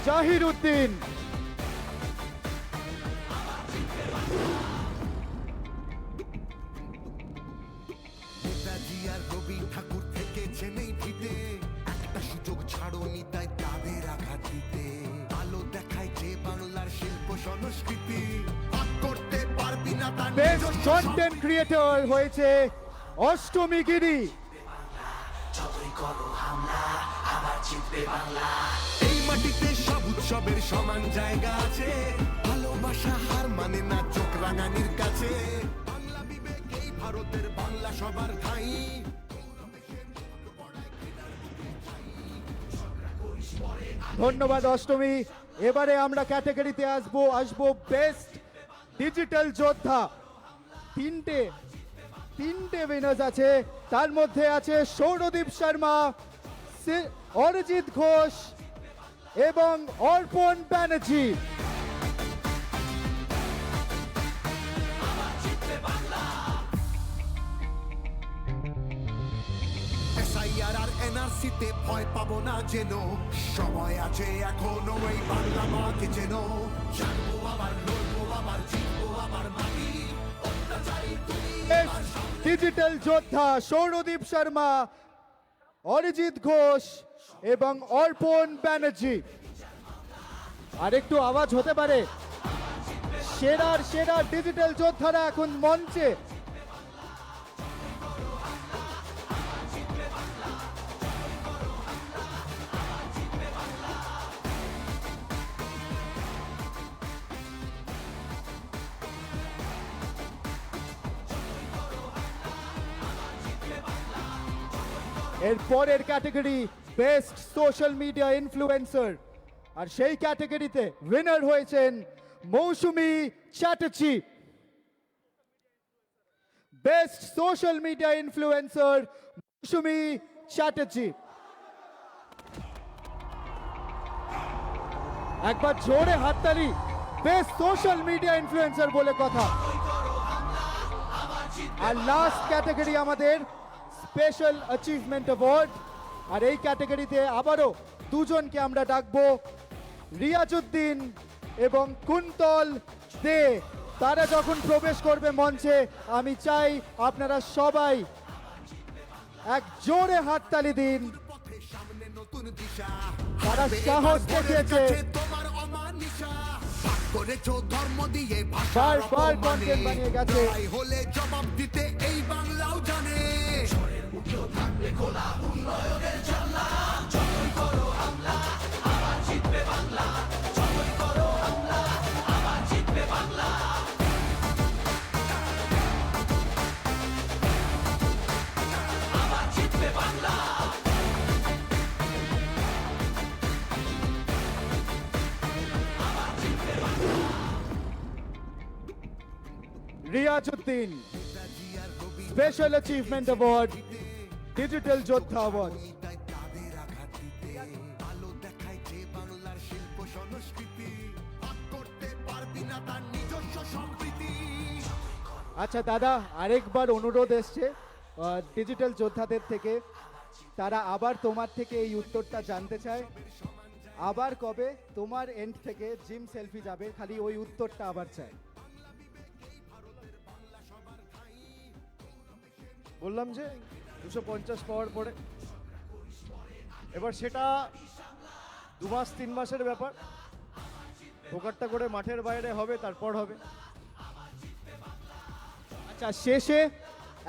জাহির উদ্দিন। নেতাজি আর রবি ঠাকুর থেকেছেন এই ভিতে, একটা সুযোগ ছাড়োনি তাই তাদের আঘাত দিতে। আলো দেখায় যে বাংলার শিল্প সংস্কৃতি, ভাগ করতে পারবি না তার বেস্ট নিজস্ব কন্টেন্ট ক্রিয়েটর হয়েছে অষ্টমী গিরি। এই মাটিতে সব উৎসবের সমান জায়গা আছে, ভালোবাসা হার মানে না চোখ রাঙানির কাছে। বাংলা বিবেক এই ভারতের বাংলা সবার ঠাঁই। ধন্যবাদ অষ্টমী। এবারে আমরা ক্যাটাগরিতে আসবো বেস্ট ডিজিটাল যোদ্ধা। তিনটে উইনার্স আছে, তার মধ্যে আছে সৌরদীপ শর্মা, অরিজিৎ ঘোষ এবং অর্পণ ব্যানার্জি। এসআইআর আর এনআরসিতে ভয় পাবো না যেন, সময় আছে এখনো এই বাংলা মাকে যেন। জানবো আবার লড়বো আবার জিতবো আবার মাটি, অত্যাচারী বেস্ট ডিজিটাল যোদ্ধা সৌরদীপ শর্মা, অরিজিৎ ঘোষ এবং অর্পণ ব্যানার্জি। আর একটু আওয়াজ হতে পারে। সেরা ডিজিটাল যোদ্ধারা এখন মঞ্চে। এর পরের category best social media influencer, আর সেই ক্যাটাগরিতে উইনার হয়েছেন Mousumi Chatterjee. Best social media influencer Mousumi Chatterjee. একবার জোরে হাততালি। বেস্ট সোশ্যাল মিডিয়া ইনফ্লুয়েন্সার বলে কথা। আর লাস্ট ক্যাটাগরি আমাদের স্পেশাল অ্যাচিভমেন্ট অ্যাওয়ার্ড, আর এই ক্যাটাগরিতে আবারও দুজনকে আমরা ডাকবো, রিয়াজউদ্দিন এবং কুন্তল দে। তারা যখন প্রবেশ করবে মঞ্চে, আমি চাই আপনারা সবাই এক জোরে হাততালি দিন। পথে সামনে নতুন দিশা, তারা সাহস দেখিয়েছে। তোমার অমানিসা ভাগ করেছো ধর্ম দিয়ে বার ভাষার content বানিয়ে গেছে। লড়াই হলে জবাব দিতে এই বাংলাও জানে। Riazuddin special achievement award, digital যোদ্ধা অ্যাওয়ার্ড। তাই তাদের আঘাত দিতে, আলো দেখায় যে বাংলার শিল্প সংস্কৃতি, ভাগ করতে পারবি না তার নিজস্ব সম্প্রীতি। আচ্ছা দাদা, আরেকবার অনুরোধ এসছে ডিজিটাল যোদ্ধাদের থেকে, তারা আবার তোমার থেকে এই উত্তরটা জানতে চায়, আবার কবে তোমার এন্ড থেকে জিম সেলফি যাবে, খালি ওই উত্তরটা আবার চাই। বললাম যে 250 পাওয়ার পরে, এবার সেটা 2 মাস 3 মাসের ব্যাপার, ঢোকারটা করে মাঠের বাইরে হবে, তারপর হবে। আচ্ছা, শেষে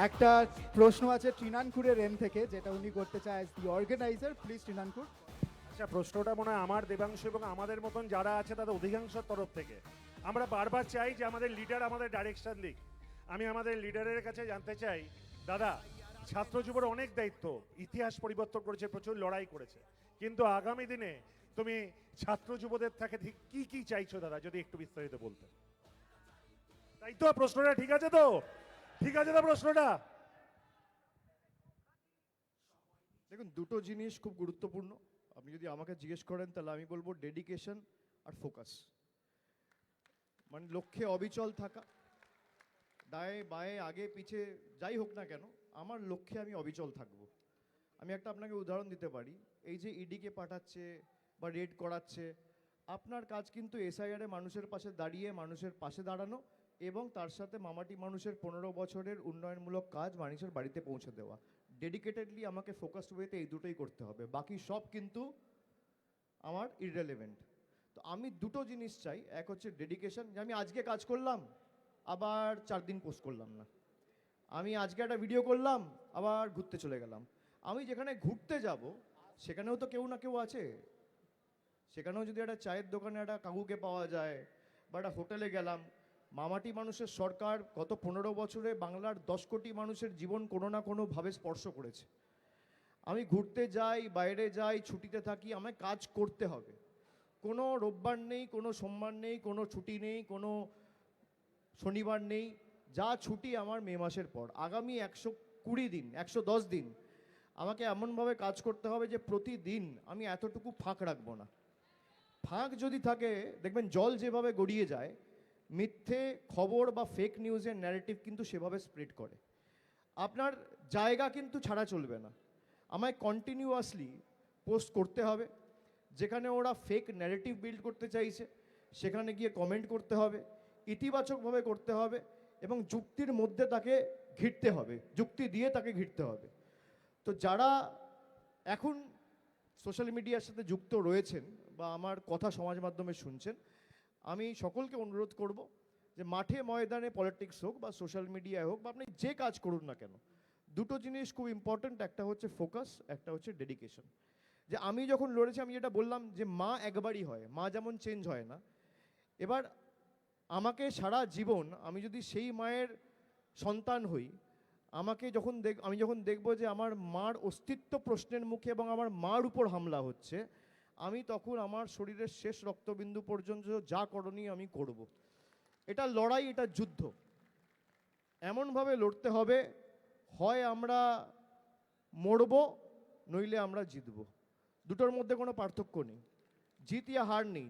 একটা প্রশ্ন আছে তৃণানকুরের এন্ড থেকে, যেটা উনি করতে চায় দি অর্গানাইজার। প্লিজ তৃণানকুর। আচ্ছা, প্রশ্নটা মনে হয় আমার, দেবাংশু এবং আমাদের মতন যারা আছে তাদের অধিকাংশ তরফ থেকে। আমরা বারবার চাই যে আমাদের লিডার আমাদের ডাইরেকশন দিক। আমি আমাদের লিডারের কাছে জানতে চাই, দাদা, ছাত্র যুবর অনেক দায়িত্ব, ইতিহাস পরিবর্তন করেছে, প্রচুর লড়াই করেছে, কিন্তু আগামী দিনে তুমি ছাত্র যুবদের থেকে ঠিক কি কি চাইছো দাদা, যদি একটু বিস্তারিত বলতে। তাই তো প্রশ্নটা ঠিক আছে তো? ঠিক আছে তো প্রশ্নটা? দেখুন, দুটো জিনিস খুব গুরুত্বপূর্ণ। আপনি যদি আমাকে জিজ্ঞেস করেন তাহলে আমি বলবো ডেডিকেশন আর ফোকাস। মানে লক্ষ্যে অবিচল থাকা, দায়ে বায়ে আগে পিছে যাই হোক না কেন, আমার লক্ষ্যে আমি অবিচল থাকব। আমি একটা আপনাকে উদাহরণ দিতে পারি, এই যে ইডিকে পাঠাচ্ছে বা রেড করাচ্ছে, আপনার কাজ কিন্তু এসআইআরে মানুষের পাশে দাঁড়িয়ে মানুষের পাশে দাঁড়ানো এবং তার সাথে মামাটি মানুষের 15 বছরের উন্নয়নমূলক কাজ মানুষের বাড়িতে পৌঁছে দেওয়া। ডেডিকেটেডলি আমাকে ফোকাসড ওয়েতে এই দুটোই করতে হবে, বাকি সব কিন্তু আমার ইররেলেভেন্ট। তো আমি দুটো জিনিস চাই, এক হচ্ছে ডেডিকেশন, যে আমি আজকে কাজ করলাম আবার 4 দিন পোস্ট করলাম না, আমি আজকে একটা ভিডিও করলাম আবার ঘুরতে চলে গেলাম। আমি যেখানে ঘুরতে যাব সেখানেও তো কেউ না কেউ আছে, সেখানেও যদি একটা চায়ের দোকানে একটা কাকুকে পাওয়া যায় বা একটা হোটেলে গেলাম। মামাটি মানুষের সরকার গত 15 বছরে বাংলার 10 কোটি মানুষের জীবন কোনো না কোনোভাবে স্পর্শ করেছে। আমি ঘুরতে যাই, বাইরে যাই, ছুটিতে থাকি, আমায় কাজ করতে হবে। কোনো রোববার নেই, কোনো সোমবার নেই, কোনো ছুটি নেই, কোনো শনিবার নেই, যা ছুটি আমার মে মাসের পর। আগামী 120 দিন, 110 দিন আমাকে এমনভাবে কাজ করতে হবে যে প্রতিদিন আমি এতটুকু ফাঁক রাখবো না। ফাঁক যদি থাকে, দেখবেন জল যেভাবে গড়িয়ে যায়, মিথ্যে খবর বা ফেক নিউজের ন্যারেটিভ কিন্তু সেভাবে স্প্রেড করে। আপনার জায়গা কিন্তু ছাড়া চলবে না, আমায় কন্টিনিউয়াসলি পোস্ট করতে হবে। যেখানে ওরা ফেক ন্যারেটিভ বিল্ড করতে চাইছে সেখানে গিয়ে কমেন্ট করতে হবে, ইতিবাচকভাবে করতে হবে এবং যুক্তির মধ্যে তাকে ঘিরতে হবে, যুক্তি দিয়ে তাকে ঘিরতে হবে। তো যারা এখন সোশ্যাল মিডিয়ার সাথে যুক্ত রয়েছেন বা আমার কথা সমাজ মাধ্যমে শুনছেন, আমি সকলকে অনুরোধ করব যে মাঠে ময়দানে পলিটিক্স হোক বা সোশ্যাল মিডিয়ায় হোক বা আপনি যে কাজ করুন না কেন, দুটো জিনিস খুব ইম্পর্ট্যান্ট, একটা হচ্ছে ফোকাস, একটা হচ্ছে ডেডিকেশন। যে আমি যখন লড়েছি, আমি যেটা বললাম যে মা একবারই হয়, মা যেমন চেঞ্জ হয় না। এবার আমাকে সারা জীবন আমি যদি সেই মায়ের সন্তান হই, আমাকে যখন আমি যখন দেখবো যে আমার মার অস্তিত্ব প্রশ্নের মুখে এবং আমার মার উপর হামলা হচ্ছে, আমি তখন আমার শরীরের শেষ রক্তবিন্দু পর্যন্ত যা করণীয় আমি করব। এটা লড়াই, এটা যুদ্ধ, এমনভাবে লড়তে হবে, হয় আমরা মরব নইলে আমরা জিতব। দুটোর মধ্যে কোনো পার্থক্য নেই, জিত ইয়া হার নেই,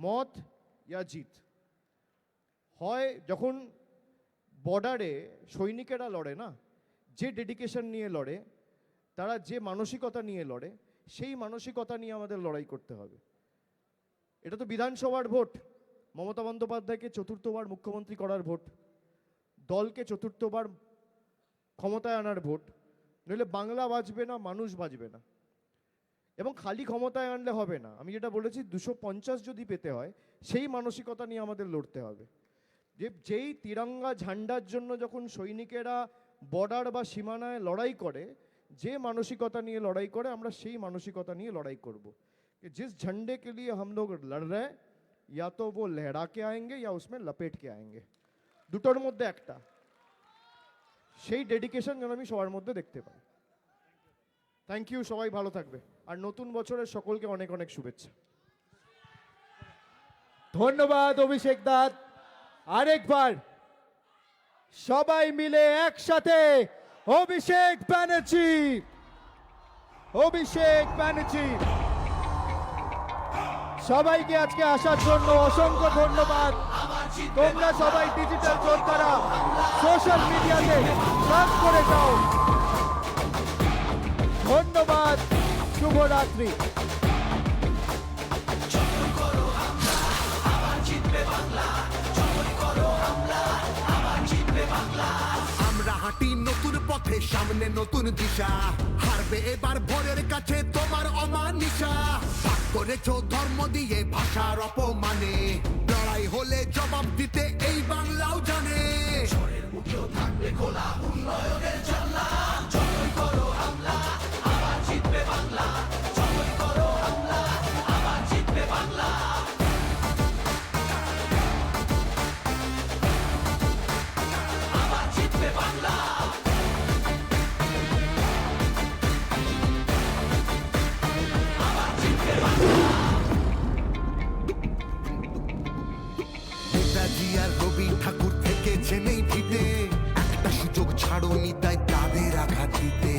মত ইয়া জিত। হয় যখন বর্ডারে সৈনিকেরা লড়ে না, যে ডেডিকেশন নিয়ে লড়ে, তারা যে মানসিকতা নিয়ে লড়ে, সেই মানসিকতা নিয়ে আমাদের লড়াই করতে হবে। এটা তো বিধানসভার ভোট, মমতা বন্দ্যোপাধ্যায়কে 4র্থবার মুখ্যমন্ত্রী করার ভোট, দলকে 4র্থবার ক্ষমতায় আনার ভোট, নইলে বাংলা বাঁচবে না, মানুষ বাঁচবে না। এবং খালি ক্ষমতায় আনলে হবে না, আমি যেটা বলেছি 250 যদি পেতে হয়, সেই মানসিকতা নিয়ে আমাদের লড়তে হবে। যেই তিরঙ্গা ঝান্ডার জন্য যখন সৈনিকেরা বর্ডার বা সীমানায় লড়াই করে, যে মানসিকতা নিয়ে লড়াই করে, আমরা সেই মানসিকতা নিয়ে লড়াই করব। कि जिस झंडे के लिए हम लोग लड़ रहे हैं, या तो वो लहरा के आएंगे या उसमें लपेट के आएंगे, দুটোর মধ্যে একটা। সেই ডেডিকেশন যেন আমি সবার মধ্যে দেখতে পাই। থ্যাংক ইউ, সবাই ভালো থাকবে, আর নতুন বছরের সকলকে অনেক অনেক শুভেচ্ছা। ধন্যবাদ অভিষেক দা। আরেকবার সবাই মিলে একসাথে অভিষেক ব্যানার্জি, অভিষেক ব্যানার্জি। সবাইকে আজকে আসার জন্য অসংখ্য ধন্যবাদ। তোমরা সবাই ডিজিটাল যোদ্ধারা সোশ্যাল মিডিয়াতে ট্রাক করে যাও। ধন্যবাদ, শুভরাত্রি। আমরা হাঁটি নতুন পথে, সামনে নতুন দিশা, হারবে এবার ভোরের কাছে তোমার অমানিসা। ভাগ করেছো ধর্ম দিয়ে ভাষার অপমানে, লড়াই হলে জবাব দিতে এই বাংলাও জানে। থাকবে খোলা উন্নয়নের জানলা, জয় করো হামলা, আবার জিতবে বাংলা। জয় করো হামলা, আবার জিতবে বাংলা। আবার জিতবে বাংলা। নেতাজি আর রবি ঠাকুর থেকেছেন এই ভিটে, একটা সুযোগ ছাড়ো নিতাই তাদের আঘাত দিতে।